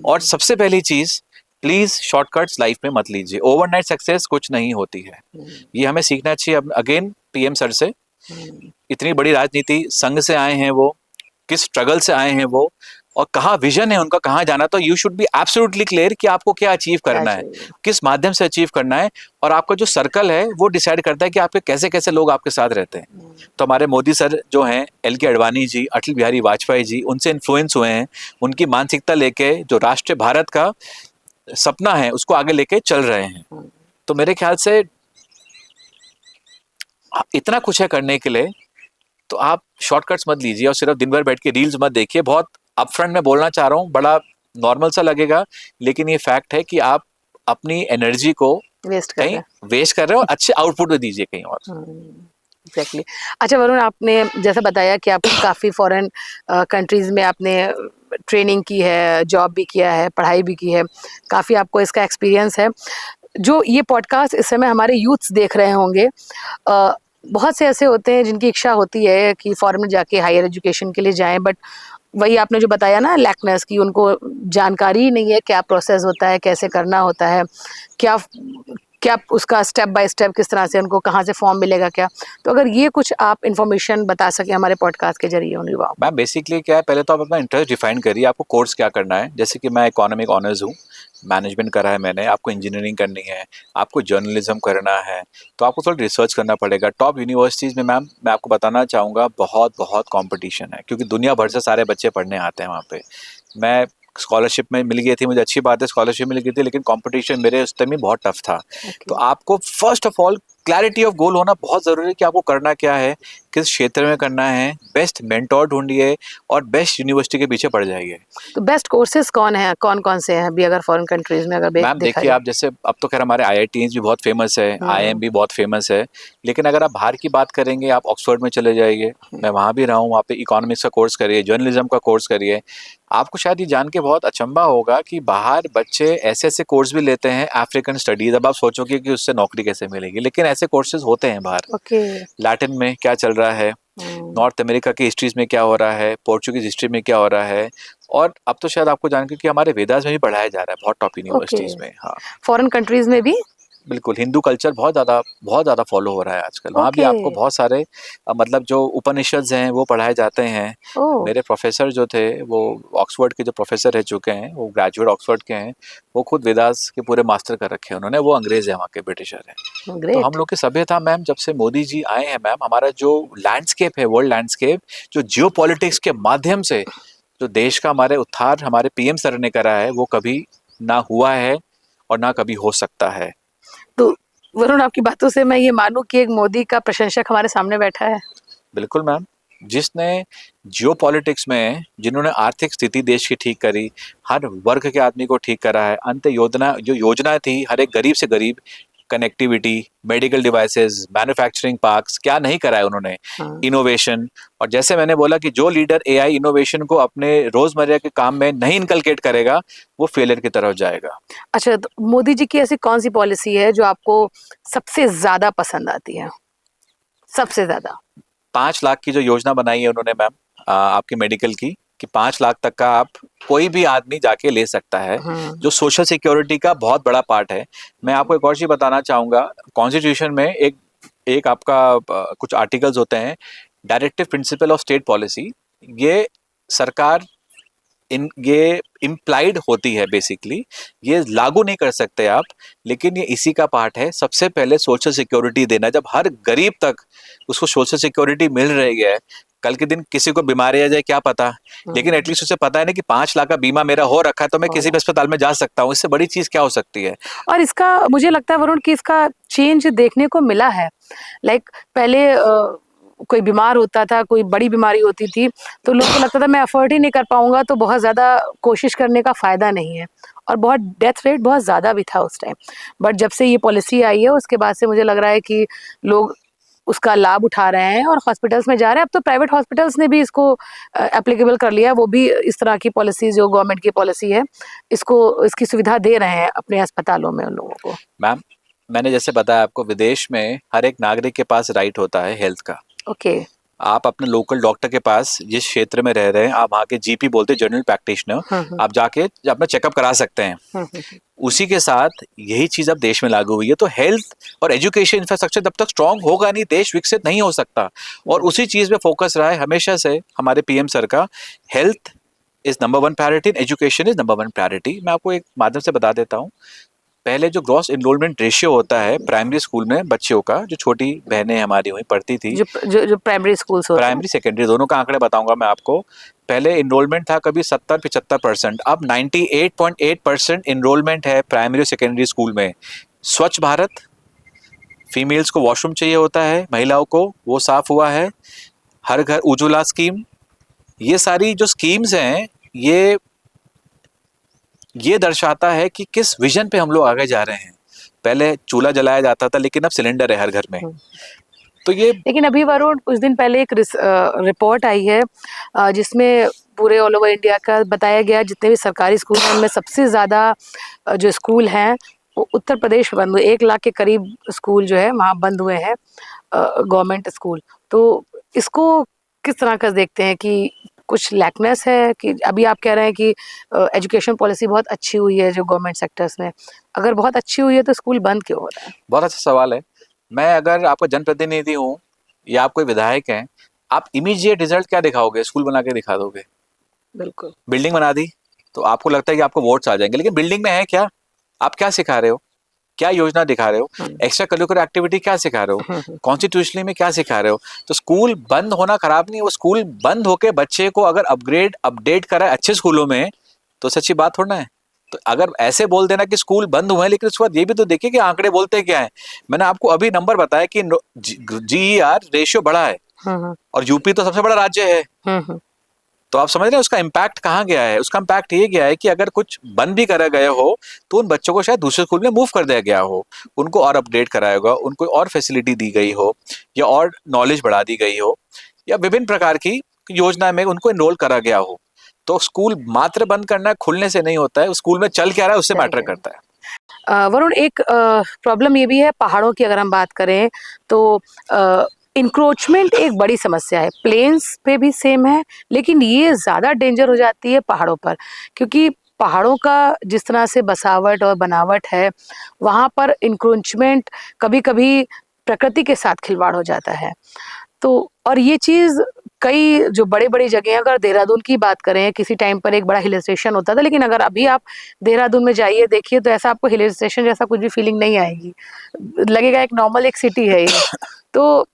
A: और सबसे पहली चीज, प्लीज शॉर्टकट्स लाइफ में मत लीजिए। ओवरनाइट सक्सेस कुछ नहीं होती है, ये हमें सीखना चाहिए। अगेन पीएम सर से, इतनी बड़ी राजनीति, संघ से आए हैं वो, किस स्ट्रगल से आए हैं वो, और कहाँ विजन है उनका, कहाँ जाना। तो you should be absolutely clear कि आपको क्या अचीव करना है, किस माध्यम से अचीव करना है। और आपका जो सर्कल है वो डिसाइड करता है कि आपके कैसे कैसे लोग आपके साथ रहते हैं। तो हमारे मोदी सर जो हैं, एल.के. अडवाणी जी, अटल बिहारी वाजपेयी जी, उनसे इन्फ्लुएंस हुए हैं। उनकी मानसिकता लेके जो राष्ट्रीय भारत का सपना है उसको आगे लेके चल रहे हैं। तो मेरे ख्याल से इतना कुछ है करने के लिए, तो आप शॉर्टकट्स मत लीजिए और सिर्फ दिन भर बैठ के रील्स मत देखिए। बहुत अपफ्रंट में बोलना चाह रहा हूँ, बड़ा
C: नॉर्मल सा लगेगा, लेकिन ये फैक्ट है कि आप अपनी एनर्जी को
B: वेस्ट कर रहे
C: कहीं
B: हैं।
C: वेस्ट कर रहे हो, अच्छे आउटपुट में दीजिए कहीं और।
B: एग्जैक्टली। अच्छा वरुण, आपने जैसा बताया कि आप काफ़ी फॉरेन कंट्रीज में आपने ट्रेनिंग की है, जॉब भी किया है, पढ़ाई भी की है, काफ़ी आपको इसका एक्सपीरियंस है। जो ये पॉडकास्ट इस समय हमारे यूथ्स देख रहे होंगे, बहुत से ऐसे होते हैं जिनकी इच्छा होती है कि फॉरेन में जाके हायर एजुकेशन के लिए जाएं, बट वही आपने जो बताया ना, लैकनेस, की उनको जानकारी ही नहीं है क्या प्रोसेस होता है, कैसे करना होता है, क्या क्या उसका स्टेप बाय स्टेप किस तरह से उनको कहाँ से फॉर्म मिलेगा क्या। तो अगर ये कुछ आप इन्फॉर्मेशन बता सकें हमारे पॉडकास्ट के जरिए उन युवाओं को।
C: मैम बेसिकली क्या है, पहले तो आप अपना इंटरेस्ट डिफाइन करिए, आपको कोर्स क्या करना है। जैसे कि मैं इकोनॉमिक ऑनर्स हूँ, मैनेजमेंट करा है मैंने, आपको इंजीनियरिंग करनी है, आपको जर्नलिज्म करना है, तो आपको थोड़ा रिसर्च करना पड़ेगा। टॉप यूनिवर्सिटीज़ में मैम मैं आपको बताना चाहूँगा बहुत बहुत कॉम्पिटिशन है, क्योंकि दुनिया भर से सारे बच्चे पढ़ने आते हैं वहाँ पे। मैं स्कॉलरशिप में मिल गई थी, मुझे अच्छी बात है स्कॉलरशिप मिल गई थी, लेकिन कंपटीशन मेरे उस टाइम में बहुत टफ था। तो आपको first of all clarity of goal होना बहुत ज़रूरी है कि आपको करना क्या है, किस क्षेत्र में करना है। बेस्ट मेंटोर ढूंढिए और बेस्ट यूनिवर्सिटी के पीछे पड़ जाइए।
B: तो बेस्ट कोर्सेज कौन है, कौन कौन से हैं अभी अगर फॉरेन कंट्रीज में अगर
C: मैम
B: देखा
C: देखिए,
B: जाए।
C: आप जैसे अब तो खैर हमारे आईआईटीज भी बहुत फेमस है, आईएम भी बहुत फेमस है, लेकिन अगर आप बाहर की बात करेंगे, आप ऑक्सफोर्ड में चले जाइए, मैं वहाँ भी रहा हूँ, वहाँ पे इकोनॉमिक्स का कोर्स करिए, जर्नलिज्म का कोर्स करिए। आपको शायद ये जान के बहुत अचंभा होगा कि बाहर बच्चे ऐसे ऐसे कोर्स भी लेते हैं, अफ्रीकन स्टडीज। अब आप सोचोगे कि उससे नौकरी कैसे मिलेगी, लेकिन ऐसे कोर्सेज होते हैं बाहर।
B: ओके।
C: लैटिन में क्या चल रहा है, नॉर्थ अमेरिका की हिस्ट्रीज में क्या हो रहा है, पोर्चुगीज हिस्ट्री में क्या हो रहा है, और अब तो शायद आपको जान के कि हमारे वेदास में भी पढ़ाया जा रहा है बहुत टॉप
B: ओके।
C: यूनिवर्सिटीज में। हाँ
B: फॉरेन कंट्रीज में भी।
C: बिल्कुल, हिंदू कल्चर बहुत ज़्यादा फॉलो हो रहा है आजकल। वहाँ भी
B: ओके।
C: आपको बहुत सारे मतलब जो उपनिषद हैं वो पढ़ाए जाते हैं।
B: ओह।
C: मेरे प्रोफेसर जो थे वो ऑक्सफोर्ड के जो प्रोफेसर रह चुके हैं, वो ग्रेजुएट ऑक्सफोर्ड के हैं, वो खुद वेदास के पूरे मास्टर कर रखे हैं उन्होंने। वो अंग्रेज हैं, वहाँ के ब्रिटिशर हैं। तो हम
B: ग्रेट।
C: लोग की सभ्यता मैम, जब से मोदी जी आए हैं मैम, हमारा जो लैंडस्केप है, वर्ल्ड लैंडस्केप, जो जियो पॉलिटिक्स के माध्यम से जो देश का हमारे उत्थान हमारे पीएम सर ने करा है, वो कभी ना हुआ है और ना कभी हो सकता है।
B: तो वरुण, आपकी बातों से मैं ये मानूं कि एक मोदी का प्रशंसक हमारे सामने बैठा है।
C: बिल्कुल मैम, जिसने जियो पॉलिटिक्स में, जिन्होंने आर्थिक स्थिति देश की ठीक करी, हर वर्ग के आदमी को ठीक करा है। अंत योजना जो योजना थी, हर एक गरीब से गरीब, connectivity, medical devices, manufacturing parks, क्या नहीं करा है उन्होंने।
B: हाँ।
C: इनोवेशन, और जैसे मैंने बोला कि जो लीडर एआई इनोवेशन को अपने रोजमर्रा के काम में नहीं इनकलकेट करेगा, वो फेलियर की तरफ जाएगा।
B: अच्छा, तो मोदी जी की ऐसी कौन सी पॉलिसी है जो आपको सबसे ज्यादा पसंद आती है, सबसे ज्यादा।
C: 5 लाख की जो योजना बनाई है उन्होंने मैम, आपके मेडिकल की, कि 5 लाख तक का आप कोई भी आदमी जाके ले सकता है,
B: हाँ।
C: जो सोशल सिक्योरिटी का बहुत बड़ा पार्ट है। मैं आपको एक और चीज बताना चाहूंगा, कॉन्स्टिट्यूशन में एक एक आपका कुछ आर्टिकल्स होते हैं, directive principle of state policy. ये सरकार इन ये इम्प्लाइड होती है बेसिकली, ये लागू नहीं कर सकते आप, लेकिन ये इसी का पार्ट है। सबसे पहले सोशल सिक्योरिटी देना, जब हर गरीब तक उसको सोशल सिक्योरिटी मिल रही है, कल के दिन किसी को बीमारी आ जाए क्या पता, लेकिन एटलीस्ट उसे पता है ना कि 5 लाख का बीमा मेरा हो रखा है, तो मैं किसी भी अस्पताल में जा सकता हूँ। इससे बड़ी चीज क्या हो सकती है।
B: और इसका मुझे लगता है वरुण कि इसका चेंज देखने को मिला है। लाइक पहले कोई बीमार होता था, कोई बड़ी बीमारी होती थी, तो लोगों को लगता था मैं अफोर्ड ही नहीं कर पाऊंगा, तो बहुत ज़्यादा कोशिश करने का फ़ायदा नहीं है, और बहुत डेथ रेट बहुत ज़्यादा भी था उस टाइम। बट जब से ये पॉलिसी आई है उसके बाद से मुझे लग रहा है कि लोग उसका लाभ उठा रहे हैं और हॉस्पिटल्स में जा रहे हैं। अब तो प्राइवेट हॉस्पिटल्स ने भी इसको एप्लीकेबल कर लिया है, वो भी इस तरह की पॉलिसी, जो गवर्नमेंट की पॉलिसी है, इसको इसकी सुविधा दे रहे हैं अपने अस्पतालों में उन लोगों को।
C: मैम मैंने जैसे बताया आपको, विदेश में हर एक नागरिक के पास राइट होता है हेल्थ का।
B: ओके।
C: आप अपने लोकल डॉक्टर के पास, जिस क्षेत्र में रह रहे हैं, आप वहाँ के जीपी बोलते हैं, जनरल प्रैक्टिशनर,
B: हाँ।
C: आप जाके अपना चेकअप करा सकते हैं।
B: हाँ।
C: उसी के साथ यही चीज अब देश में लागू हुई है। तो हेल्थ और एजुकेशन इंफ्रास्ट्रक्चर जब तक स्ट्रांग होगा नहीं, देश विकसित नहीं हो सकता। और उसी चीज पे फोकस रहा है हमेशा से हमारे पीएम सर का। Health is number 1 priority, education is number 1 priority. मैं आपको एक माध्यम से बता देता हूँ। पहले जो ग्रॉस एनरोलमेंट रेशियो होता है प्राइमरी स्कूल में बच्चों का, जो छोटी बहनें हमारी वहीं पढ़ती थी,
B: जो जो जो प्राइमरी स्कूल्स होते हैं।
C: प्राइमरी सेकेंडरी दोनों का आंकड़े बताऊंगा मैं आपको। पहले इनरोलमेंट था कभी 70-75%, अब 98.8% इनरोलमेंट है प्राइमरी और सेकेंडरी स्कूल में। स्वच्छ भारत, फीमेल्स को वॉशरूम चाहिए होता है, महिलाओं को, वो साफ हुआ है। हर घर उज्ज्वला स्कीम, ये सारी जो स्कीम्स हैं, ये ये दर्शाता है कि किस विजन पे हम लोग आगे जा रहे हैं। पहले चूल्हा जलाया जाता था, लेकिन अब सिलेंडर है हर घर में। तो ये
B: लेकिन अभी वरुण, कुछ दिन पहले एक रिपोर्ट आई है जिसमें पूरे ऑल ओवर इंडिया का बताया गया, जितने भी सरकारी स्कूल हैं उनमें सबसे ज़्यादा जो स्कूल हैं वो उत्तर प्रदेश में बंद हुए। 1 लाख के करीब स्कूल जो है वहाँ बंद हुए हैं, गवर्नमेंट स्कूल। तो इसको किस तरह का देखते हैं कि कुछ लैकनेस है, कि अभी आप कह रहे हैं कि एजुकेशन पॉलिसी बहुत अच्छी हुई है जो गवर्नमेंट सेक्टर्स में, अगर बहुत अच्छी हुई है तो स्कूल बंद क्यों हो रहा है?
C: बहुत अच्छा सवाल है। मैं अगर आपका जनप्रतिनिधि हूँ या आप कोई विधायक हैं, आप इमीडिएट रिजल्ट क्या दिखाओगे? स्कूल बना के दिखा दोगे।
B: बिल्कुल।
C: बिल्डिंग बना दी तो आपको लगता है कि आपको वोट्स आ जाएंगे, लेकिन बिल्डिंग में है क्या? आप क्या सिखा रहे हो? क्या योजना दिखा रहे हो? एक्स्ट्रा करिकुलर एक्टिविटी क्या सिखा रहे हो? कॉन्स्टिट्यूशनली में क्या सिखा रहे हो? तो स्कूल बंद होना खराब नहीं है। वो स्कूल बंद होके बच्चे को अगर अपडेट कराए अच्छे स्कूलों में, तो सच्ची बात थोड़ा है। तो अगर ऐसे बोल देना कि स्कूल बंद हुए हैं, लेकिन उसके बाद ये भी तो देखिए कि आंकड़े बोलते क्या है। मैंने आपको अभी नंबर बताया कि GER रेशियो बढ़ा है, और यूपी तो सबसे बड़ा राज्य है। तो आप समझ रहे हैं उसका इम्पैक्ट कहाँ गया है? उसका इम्पैक्ट ये गया है कि अगर कुछ बंद भी करा गया हो तो उन बच्चों को शायद दूसरे स्कूल में मूव कर दिया गया हो, उनको और अपडेट कराया होगा, उनको और फैसिलिटी दी गई हो, या और नॉलेज बढ़ा दी गई हो, या विभिन्न प्रकार की योजना में उनको एनरोल करा गया हो। तो स्कूल मात्र बंद करना खुलने से नहीं होता है, स्कूल में चल क्या रहा है उससे मैटर करता है।
B: वरुण, एक प्रॉब्लम ये भी है पहाड़ों की, अगर हम बात करें तो इंक्रोचमेंट एक बड़ी समस्या है। प्लेन्स पे भी सेम है, लेकिन ये ज़्यादा डेंजर हो जाती है पहाड़ों पर, क्योंकि पहाड़ों का जिस तरह से बसावट और बनावट है, वहाँ पर इंक्रोचमेंट कभी कभी प्रकृति के साथ खिलवाड़ हो जाता है। तो और ये चीज़ कई जो बड़ी बड़ी जगह, अगर देहरादून की बात करें, किसी टाइम पर एक बड़ा हिल स्टेशन होता था, लेकिन अगर अभी आप देहरादून में जाइए देखिए तो ऐसा आपको हिल स्टेशन जैसा कुछ भी फीलिंग नहीं आएगी, लगेगा एक नॉर्मल एक सिटी है ये। तो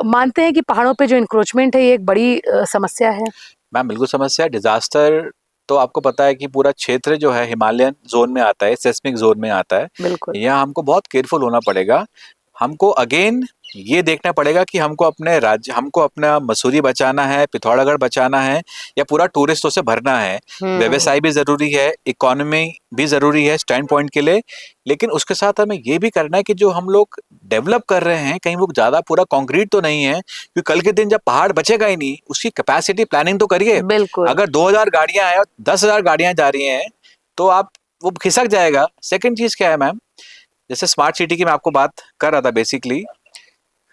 B: मानते हैं कि पहाड़ों पे जो इंक्रोचमेंट है ये एक बड़ी समस्या है।
C: मैम बिल्कुल समस्या है। डिजास्टर तो आपको पता है कि पूरा क्षेत्र जो है हिमालयन जोन में आता है, सेस्मिक जोन में आता है।
B: बिल्कुल।
C: यहाँ हमको बहुत केयरफुल होना पड़ेगा। हमको अगेन ये देखना पड़ेगा कि हमको अपने राज्य, हमको अपना मसूरी बचाना है, पिथौरागढ़ बचाना है, या पूरा टूरिस्टों से भरना है। व्यवसाय भी जरूरी है, इकोनॉमी भी जरूरी है स्टैंड पॉइंट के लिए, लेकिन उसके साथ हमें ये भी करना है कि जो हम लोग डेवलप कर रहे हैं कहीं वो ज्यादा पूरा कंक्रीट तो नहीं है, क्योंकि कल के दिन जब पहाड़ बचेगा ही नहीं, उसकी कैपेसिटी प्लानिंग तो करिए।
B: बिल्कुल।
C: अगर 2000 गाड़ियां हैं और 10,000 गाड़ियां जा रही हैं तो आप वो खिसक जाएगा। सेकंड चीज क्या है मैम, जैसे स्मार्ट सिटी की मैं आपको बात कर रहा था, बेसिकली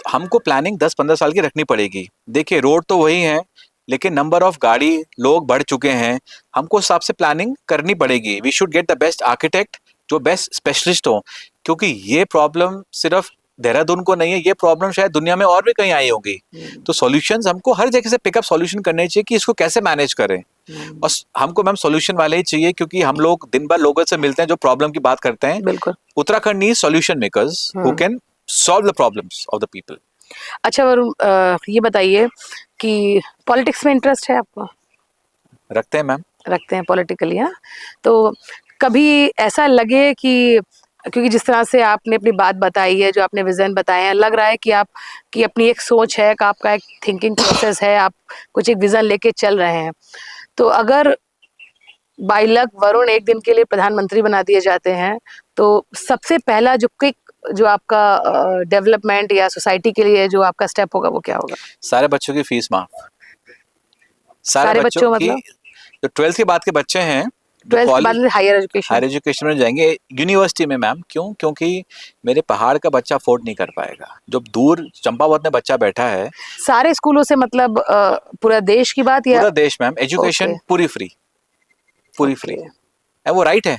C: हमको प्लानिंग 10-15 साल की रखनी पड़ेगी। देखिए रोड तो वही है, लेकिन नंबर ऑफ गाड़ी लोग बढ़ चुके हैं, हमको उस हिसाब से प्लानिंग करनी पड़ेगी। We should get the best architect जो बेस्ट स्पेशलिस्ट हो, क्योंकि ये प्रॉब्लम सिर्फ देहरादून को नहीं है, ये प्रॉब्लम शायद दुनिया में और भी कहीं आई होगी। तो सॉल्यूशंस हमको हर जगह से पिकअप सॉल्यूशन करने चाहिए कि इसको कैसे मैनेज करें। और हमको मैम सॉल्यूशन वाले ही चाहिए, क्योंकि हम लोग दिन भर लोगों से मिलते हैं जो प्रॉब्लम की बात करते हैं।
B: बिल्कुल।
C: Uttarakhand need solution makers who can solve the problems of the people.
B: अच्छा वरुण, ये बताइए कि पॉलिटिक्स में इंटरेस्ट है आपको?
C: रखते हैं मैम।
B: रखते हैं पॉलिटिकली, हाँ। तो कभी ऐसा लगे कि, क्योंकि जिस तरह से आपने अपनी बात बताई है, जो आपने विजन बताए हैं, लग रहा है कि आप की अपनी एक सोच है, कि आपका एक थिंकिंग प्रोसेस है, आप कुछ एक विजन लेके चल रहे हैं। तो अगर बाय लक वरुण एक दिन के लिए प्रधानमंत्री बना दिए जाते हैं, तो सबसे पहला जो क्विक जो आपका डेवलपमेंट या सोसाइटी के लिए जो आपका स्टेप होगा वो क्या होगा?
C: सारे बच्चों की फीस माफ।
B: सारे बच्चों
C: की,
B: मतलब
C: जो 12th के बाद के बच्चे हैं,
B: 12th के बाद में हायर
C: हायर
B: एजुकेशन?
C: एजुकेशन में जाएंगे यूनिवर्सिटी में मैम। क्यों? क्योंकि मेरे पहाड़ का बच्चा अफोर्ड नहीं कर पाएगा। जो दूर चंपावत में बच्चा बैठा है,
B: सारे स्कूलों से मतलब पूरा देश की बात, या
C: पूरा देश मैम, एजुकेशन पूरी फ्री, पूरी फ्री है। वो राइट है,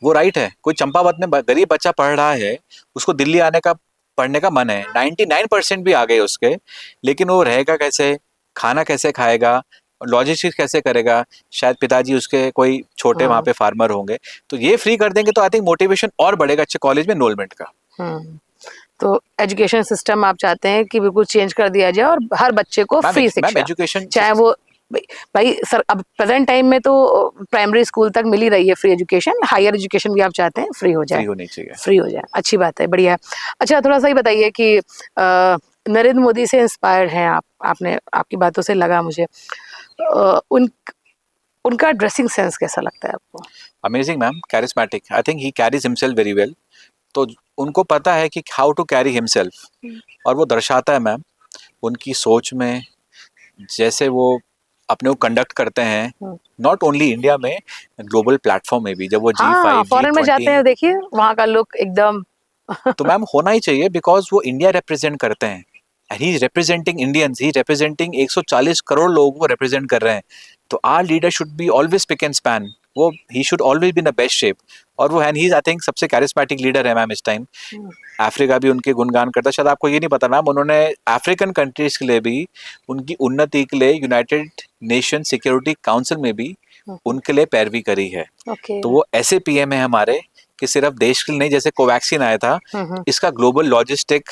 C: वो राइट है। कोई चंपावत में गरीब बच्चा पढ़ रहा है, उसको दिल्ली आने का, पढ़ने का मन है, 99% भी आ गए उसके, लेकिन वो रहेगा कैसे, खाना कैसे खाएगा, लॉजिस्टिक्स कैसे करेगा? शायद पिताजी उसके कोई छोटे वहाँ पे फार्मर होंगे। तो ये फ्री कर देंगे तो आई थिंक मोटिवेशन और बढ़ेगा अच्छे कॉलेज में एनरोलमेंट का।
B: तो एजुकेशन सिस्टम आप चाहते हैं कि बिल्कुल चेंज कर दिया जाए और हर बच्चे को फ्री शिक्षा,
C: एजुकेशन,
B: चाहे वो भाई सर, अब प्रेजेंट टाइम में तो प्राइमरी स्कूल तक मिल ही रही है फ्री एजुकेशन, हायर एजुकेशन भी आप चाहते हैं फ्री हो जाए?
C: फ्री होनी चाहिए।
B: फ्री हो जाए, अच्छी बात है, बढ़िया। अच्छा, थोड़ा सा ही बताइए कि नरेंद्र मोदी से इंस्पायर्ड हैं आप, आपने, आपकी बातों से लगा मुझे उन उनका ड्रेसिंग सेंस कैसा लगता है आपको?
C: Amazing ma'am, charismatic, I think he carries himself very well. तो उनको पता है कि हाउ टू कैरी हिमसेल्फ, और वो दर्शाता है मैम उनकी सोच में, जैसे वो अपने को कंडक्ट करते हैं,
B: हम्म।
C: नॉट ओनली इंडिया में, ग्लोबल प्लेटफॉर्म में भी, जब वो
B: हाँ,
C: G5
B: फॉरेन में जाते
C: G20।
B: हैं, देखिए वहाँ का लुक एकदम
C: तो मैम होना ही चाहिए, बिकॉज वो इंडिया रिप्रेजेंट करते हैं, and he is representing Indians, he representing 140 crore लोगों को रिप्रेजेंट कर रहे हैं। तो our leader should be always pick and span, वो he should always be in the best shape. और वो, एंड ही आई थिंक सबसे कैरिस्मेटिक लीडर है मैम इस टाइम। अफ्रीका भी उनके गुणगान करता है, शायद आपको ये नहीं पता मैम, उन्होंने अफ्रीकन कंट्रीज के लिए भी, उनकी उन्नति के लिए यूनाइटेड नेशन सिक्योरिटी काउंसिल में भी उनके लिए पैरवी करी है।
B: ओके।
C: तो वो ऐसे पीएम है हमारे कि सिर्फ देश के लिए नहीं, जैसे कोवैक्सीन आया था, इसका ग्लोबल लॉजिस्टिक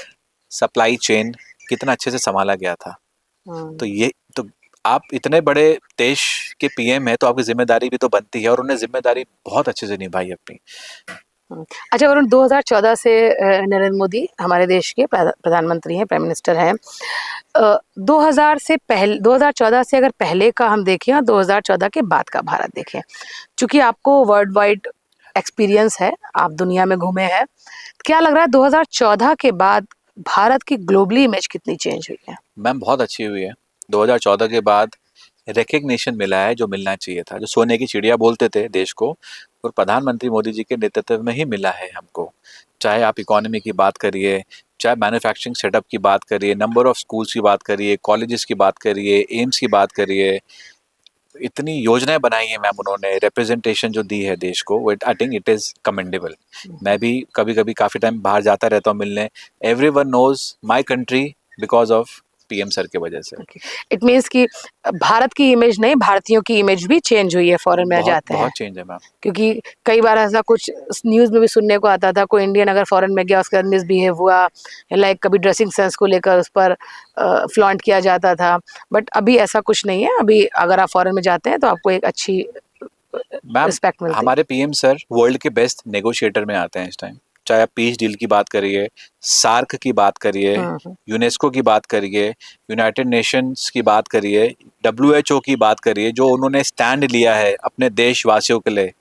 C: सप्लाई चेन कितना अच्छे से संभाला गया था। तो ये तो आप इतने बड़े देश के पीएम है, तो आपकी जिम्मेदारी भी तो बनती है, और उन्हें जिम्मेदारी बहुत अच्छे से निभाई अपनी।
B: अच्छा वरुण, 2014 से नरेंद्र मोदी हमारे देश के प्रधानमंत्री हैं, प्राइम मिनिस्टर हैं। 2014 से अगर पहले का हम देखें और 2014 के बाद का भारत देखें, चूंकि आपको वर्ल्ड वाइड एक्सपीरियंस है, आप दुनिया में घूमे हैं, क्या लग रहा है 2014 के बाद भारत की ग्लोबली इमेज कितनी चेंज हुई है?
C: मैम बहुत अच्छी हुई है। 2014 के बाद रिकग्निशन मिला है जो मिलना चाहिए था, जो सोने की चिड़िया बोलते थे देश को, और प्रधानमंत्री मोदी जी के नेतृत्व में ही मिला है हमको। चाहे आप इकोनॉमी की बात करिए, चाहे मैन्युफैक्चरिंग सेटअप की बात करिए, नंबर ऑफ स्कूल्स की बात करिए, कॉलेजेस की बात करिए, एम्स की बात करिए, इतनी योजनाएं बनाई हैं मैम उन्होंने, रिप्रेजेंटेशन जो दी है देश को, वो I think it is commendable. मैं भी कभी कभी काफ़ी टाइम बाहर जाता रहता हूँ मिलने, everyone knows my country because of PM sir के वजह से।
B: इट मीन्स कि भारत की इमेज नहीं, भारतीयों की इमेज भी चेंज हुई है फॉरेन में
C: बहुत
B: जाते हैं।
C: बहुत चेंज है मैम।
B: क्योंकि कई बार ऐसा कुछ न्यूज़ में भी सुनने को आता था, कोई इंडियन अगर फॉरेन में गया उसके बाद मिसबिहेव हुआ, लाइक कभी ड्रेसिंग सेंस को लेकर उस पर फ्लॉन्ट किया जाता था, बट अभी ऐसा कुछ नहीं है। अभी अगर आप फॉरेन में जाते हैं तो आपको एक अच्छी
C: मैम
B: रिस्पेक्ट मिलती है।
C: हमारे पीएम सर वर्ल्ड के बेस्ट नेगोशिएटर में आते हैं इस टाइम। चाहे आप पीस डील की बात करिए, सार्क की बात करिए, यूनेस्को की बात करिए, यूनाइटेड नेशंस की बात करिए, WHO की बात करिए, जो उन्होंने स्टैंड लिया है अपने देशवासियों के लिए,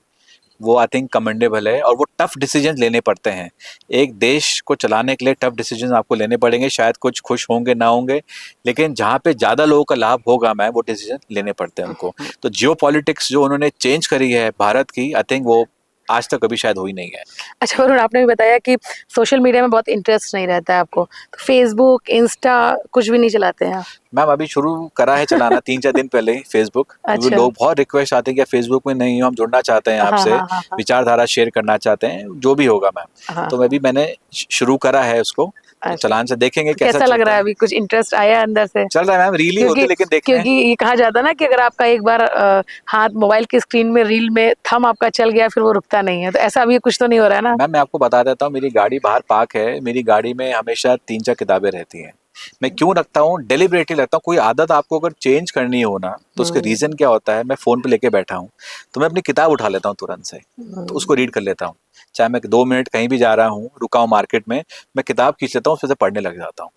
C: वो आई थिंक कमेंडेबल है। और वो टफ डिसीजन लेने पड़ते हैं, एक देश को चलाने के लिए टफ डिसीजन आपको लेने पड़ेंगे। शायद कुछ खुश होंगे ना होंगे, लेकिन जहाँ पे ज़्यादा लोगों का लाभ होगा मैम, वो डिसीजन लेने पड़ते हैं उनको। तो जियो पॉलिटिक्स जो उन्होंने चेंज करी है भारत की, आई थिंक वो आज तक कभी शायद हुई नहीं है।
B: अच्छा वरुण, आपने भी बताया कि सोशल मीडिया में बहुत इंटरेस्ट नहीं रहता है आपको, तो फेसबुक, इंस्टा कुछ भी नहीं चलाते हैं आप?
C: मैम अभी शुरू करा है चलाना 3-4 दिन पहले ही फेसबुक, क्योंकि
B: अच्छा।
C: लोग बहुत रिक्वेस्ट आते हैं कि फेसबुक में नहीं हो, हम जुड़ना चाहते हैं
B: हाँ
C: आपसे,
B: हाँ हाँ हाँ
C: विचारधारा शेयर करना चाहते हैं, जो भी होगा मैम।
B: हाँ।
C: तो मैंने शुरू करा है उसको, तो
B: अच्छा।
C: चलान से देखेंगे
B: तो
C: कैसा
B: कैसा लग
C: चलता
B: रहा है?
C: है।
B: अभी कुछ इंटरेस्ट आया अंदर से?
C: चल रहा है मैम, रील ही होती
B: क्योंकि
C: है, लेकिन देखते
B: क्योंकि
C: हैं।
B: ये कहा जाता है ना कि अगर आपका एक बार हाथ मोबाइल की स्क्रीन में, रील में थंब आपका चल गया, फिर वो रुकता नहीं है, तो ऐसा अभी कुछ तो नहीं हो रहा है ना?
C: मैम मैं आपको बता देता हूँ, मेरी गाड़ी बाहर पार्क है, मेरी गाड़ी में हमेशा 3-4 किताबें रहती हैं। मैं क्यों रखता हूँ, डेलिबरेटली रखता हूँ। कोई आदत आपको अगर चेंज करनी हो ना, तो उसका रीज़न क्या होता है, मैं फ़ोन पे लेके बैठा हूँ, तो मैं अपनी किताब उठा लेता हूँ तुरंत से, तो उसको रीड कर लेता हूँ। चाहे मैं 2 मिनट कहीं भी जा रहा हूँ, रुका हूँ मार्केट में, मैं किताब खींच लेता हूँ, उसमें से पढ़ने लग जाता हूँ।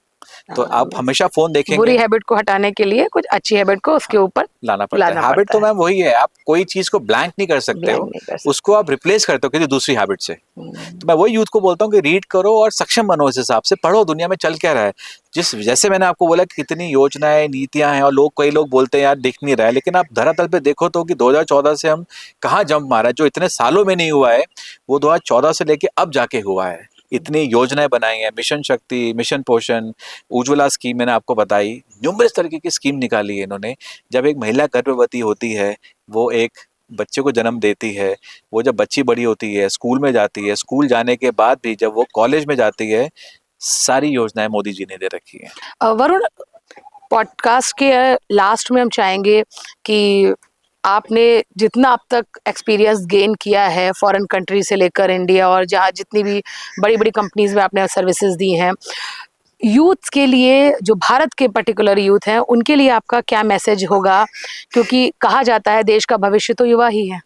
C: तो आप हमेशा फ़ोन देखेंगे,
B: बुरी हैबिट को हटाने के लिए कुछ अच्छी हैबिट को उसके ऊपर
C: लाना पड़ता है। हैबिट तो मैम वही है, आप कोई चीज़ को ब्लैंक नहीं कर सकते
B: ब्लैंक
C: हो,
B: नहीं कर सकते।
C: उसको आप रिप्लेस करते हो किसी दूसरी हैबिट से। तो मैं वही यूथ को बोलता हूँ कि रीड करो और सक्षम बनो, इस हिसाब से पढ़ो, दुनिया में चल क्या रहा है। जैसे मैंने आपको बोला कि कितनी योजनाएं, नीतियां हैं, और कई लोग बोलते हैं यार दिख नहीं रहा है, लेकिन आप धरातल पे देखो तो कि 2014 से हम कहाँ जंप मारा है, जो इतने सालों में नहीं हुआ है, वो 2014 से लेके अब जाके हुआ है। इतनी योजनाएं बनाई हैं, मिशन शक्ति, मिशन पोषण, उज्ज्वला स्कीम मैंने आपको बताई, न्यूमरस तरीके की स्कीम निकाली है इन्होंने। जब एक महिला गर्भवती होती है, वो एक बच्चे को जन्म देती है, वो जब बच्ची बड़ी होती है, स्कूल में जाती है, स्कूल जाने के बाद भी जब वो कॉलेज में जाती है, सारी योजनाएं मोदी जी ने दे रखी है।
B: वरुण, पॉडकास्ट के लास्ट में हम चाहेंगे कि आपने जितना अब तक एक्सपीरियंस गेन किया है फॉरेन कंट्री से लेकर इंडिया, और जहाँ जितनी भी बड़ी बड़ी कंपनीज में आपने सर्विसेज दी हैं, यूथ के लिए, जो भारत के पर्टिकुलर यूथ हैं, उनके लिए आपका क्या मैसेज होगा? क्योंकि कहा जाता है देश का भविष्य तो युवा ही है।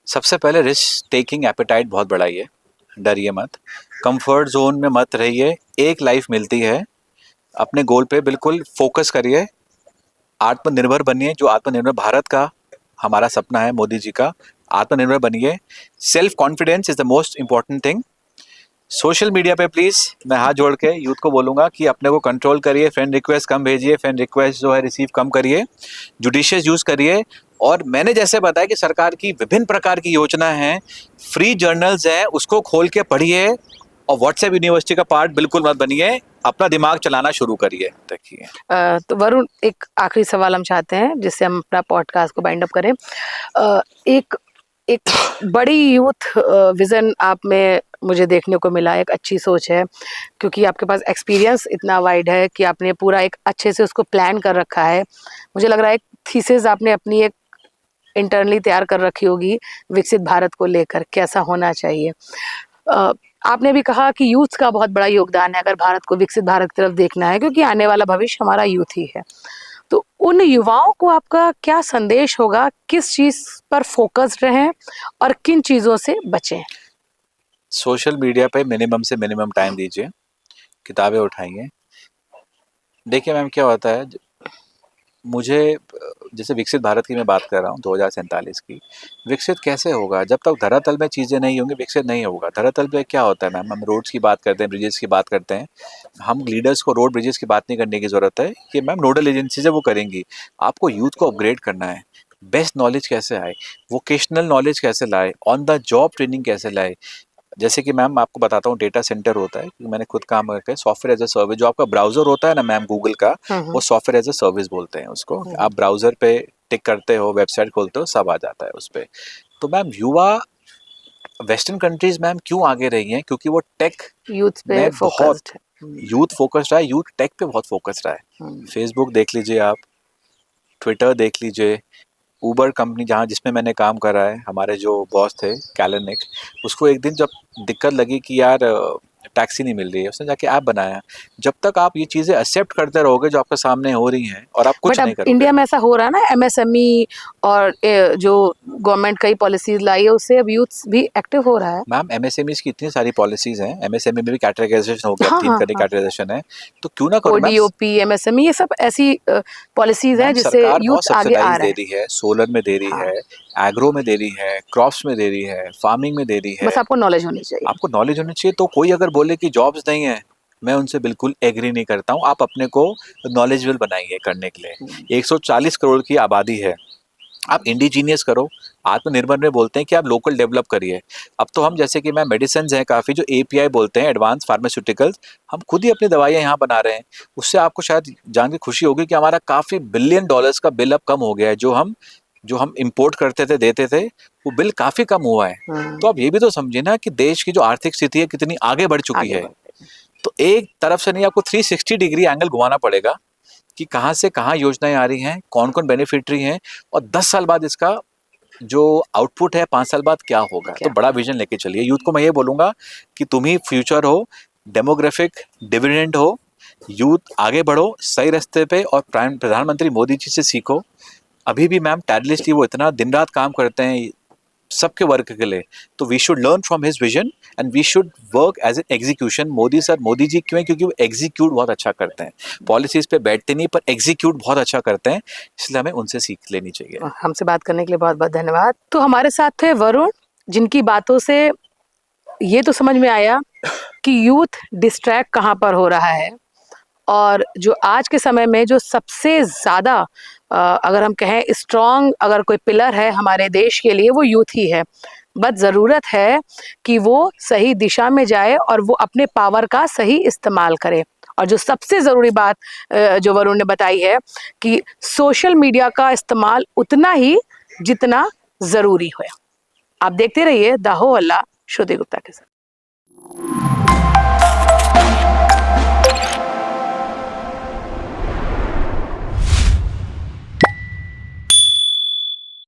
C: सबसे पहले रिस्क टेकिंग एपेटाइट बहुत बढ़ाइए, डरिए मत, कंफर्ट जोन में मत रहिए, एक लाइफ मिलती है, अपने गोल पे बिल्कुल फोकस करिए, आत्मनिर्भर बनिए, जो आत्मनिर्भर भारत का हमारा सपना है मोदी जी का, आत्मनिर्भर बनिए। Self confidence is the most important thing. Social media पे प्लीज़ मैं हाथ जोड़ के यूथ को बोलूँगा कि अपने को कंट्रोल करिए, फ्रेंड रिक्वेस्ट कम भेजिए, फ्रेंड रिक्वेस्ट जो है रिसीव कम करिए, जुडिशियस यूज़ करिए। और मैंने जैसे बताया कि सरकार की विभिन्न प्रकार की योजना हैं, फ्री जर्नल्स हैं, उसको खोल के पढ़िए और व्हाट्सएप यूनिवर्सिटी का पार्ट बिल्कुल मत बनिए, अपना दिमाग चलाना शुरू करिए। देखिए
B: तो वरुण, एक आखिरी सवाल हम चाहते हैं जिससे हम अपना पॉडकास्ट को बाइंड अप करें। एक एक बड़ी यूथ विजन आप में मुझे देखने को मिला, एक अच्छी सोच है, क्योंकि आपके पास एक्सपीरियंस इतना वाइड है कि आपने पूरा एक अच्छे से उसको प्लान कर रखा है। मुझे लग रहा है एक थीसिस आपने अपनी एक इंटरनली तैयार कर रखी होगी विकसित भारत को लेकर, कैसा होना चाहिए। आपने भी कहा कि यूथ का बहुत बड़ा योगदान है अगर भारत को विकसित भारत की तरफ देखना है, क्योंकि आने वाला भविष्य हमारा यूथ ही है। तो उन युवाओं को आपका क्या संदेश होगा, किस चीज पर फोकस्ड रहें और किन चीजों से बचें?
C: सोशल मीडिया पे मिनिमम से मिनिमम टाइम दीजिए, किताबें उठाइए। देखिए मैम क्या होता है, मुझे जैसे विकसित भारत की मैं बात कर रहा हूँ 2047 की, विकसित कैसे होगा जब तक धरातल में चीज़ें नहीं होंगी, विकसित नहीं होगा। धरातल पे क्या होता है मैम, हम रोड्स की बात करते हैं, ब्रिजेस की बात करते हैं, हम लीडर्स को रोड ब्रिजेस की बात नहीं करने की ज़रूरत है, ये मैम नोडल एजेंसी से वो करेंगी। आपको यूथ को अपग्रेड करना है, बेस्ट नॉलेज कैसे आए, वोकेशनल नॉलेज कैसे लाए, ऑन द जॉब ट्रेनिंग कैसे लाए। जैसे कि मैम आपको बताता हूँ, डेटा सेंटर होता है, क्योंकि मैंने खुद काम करके सॉफ्टवेयर एज ए सर्विस, जो आपका ब्राउजर होता है ना मैम गूगल का, वो सॉफ्टवेयर एज ए सर्विस बोलते हैं उसको। आप ब्राउजर पे टिक करते हो, वेबसाइट खोलते हो, सब आ जाता है उस पर। तो मैम युवा वेस्टर्न कंट्रीज मैम क्यों आगे रही हैं, क्योंकि वो टेक
B: यूथ पे
C: में बहुत
B: फोकस्ड है।
C: यूथ फोकस्ड है, यूथ टेक पे बहुत फोकस्ड है। फेसबुक देख लीजिए आप, ट्विटर देख लीजिए, ऊबर कंपनी जहाँ जिसमें मैंने काम करा है, हमारे जो बॉस थे कैलनिक, उसको एक दिन जब दिक्कत लगी कि यार टैक्सी नहीं मिल रही है, उसने जाके ऐप बनाया। जब तक आप ये चीज़ें एक्सेप्ट करते रहोगे जो आपके सामने हो रही हैं और आप कुछ
B: बट
C: नहीं
B: अब
C: करोगे।
B: इंडिया में ऐसा हो रहा है ना, एमएसएमई और जो गवर्नमेंट कई पॉलिसीज लाई है, उससे अब यूथ भी एक्टिव हो रहा है।
C: मैम एमएसएमईज की इतनी सारी पॉलिसीज हैं, एमएसएमई में भी कैटेगराइजेशन हो गया,
B: हाँ
C: 3
B: हाँ
C: तरह की
B: हाँ,
C: कैटेगराइजेशन है, तो क्यों ना करो मैम।
B: ओडीओपी, एमएसएमई, ये सब ऐसी पॉलिसीज हैं
C: मैम
B: जिससे
C: सरकार बहुत
B: यूथ आगे आ
C: सब्सिडाइज
B: रहा
C: दे
B: है।
C: रही है, सोलर में दे रही
B: हाँ,
C: है, एग्रो में दे रही है, क्रॉप्स में दे रही है, फार्मिंग में दे रही है।
B: बस आपको नॉलेज होनी चाहिए।
C: आपको नॉलेज होनी चाहिए। तो कोई अगर बोले कि जॉब्स नहीं है, मैं उनसे बिल्कुल एग्री नहीं करता हूँ। आप अपने को नॉलेजेबल बनाइए करने के लिए। 140 करोड़ की आबादी है, आप इंडिजीनियस करो। आत्मनिर्भर में बोलते हैं कि आप लोकल डेवलप करिए। अब तो हम जैसे कि मैं मेडिसिन हैं काफ़ी, जो एपीआई बोलते हैं, एडवांस फार्मास्यूटिकल्स, हम खुद ही अपनी दवाइयाँ यहाँ बना रहे हैं। उससे आपको शायद जान के खुशी होगी कि हमारा काफ़ी बिलियन डॉलर्स का बिल अब कम हो गया है। जो हम इंपोर्ट करते थे, देते थे, वो बिल काफ़ी कम हुआ है। तो आप ये भी तो समझिए ना कि देश की जो आर्थिक स्थिति है कितनी आगे बढ़ चुकी
B: आगे
C: है।
B: बढ़ते हैं।
C: तो एक तरफ से नहीं, आपको 360 डिग्री एंगल घुमाना पड़ेगा कि कहाँ से कहाँ योजनाएं आ रही हैं, कौन कौन बेनिफिटरी हैं, और 10 साल बाद इसका जो आउटपुट है 5 साल बाद क्या होगा। तो बड़ा विजन लेके चलिए। यूथ को मैं ये बोलूँगा कि तुम ही फ्यूचर हो, डेमोग्राफिक डिविडेंड हो। यूथ आगे बढ़ो सही रास्ते पे, और प्रधानमंत्री मोदी जी से सीखो। अभी भी मैम टायरलेसली वो इतना दिन रात काम करते हैं सबके वर्क के लिए, तो we should learn from his vision and we should work as an execution. Modi sir, Modi ji क्यों है? क्योंकि वो एग्जीक्यूट बहुत अच्छा करते हैं। पॉलिसीज पे बैठते नहीं, पर एग्जीक्यूट बहुत अच्छा करते हैं, इसलिए हमें उनसे सीख लेनी चाहिए।
B: हमसे बात करने के लिए बहुत बहुत धन्यवाद। तो हमारे साथ थे वरुण, जिनकी बातों से ये तो समझ में आया कि यूथ डिस्ट्रैक्ट कहाँ पर हो रहा है, और जो आज के समय में जो सबसे ज़्यादा अगर हम कहें स्ट्रॉन्ग अगर कोई पिलर है हमारे देश के लिए, वो यूथ ही है। बस ज़रूरत है कि वो सही दिशा में जाए और वो अपने पावर का सही इस्तेमाल करे। और जो सबसे ज़रूरी बात जो वरुण ने बताई है कि सोशल मीडिया का इस्तेमाल उतना ही जितना ज़रूरी है। आप देखते रहिए द हो हल्ला श्रुति गुप्ता के साथ।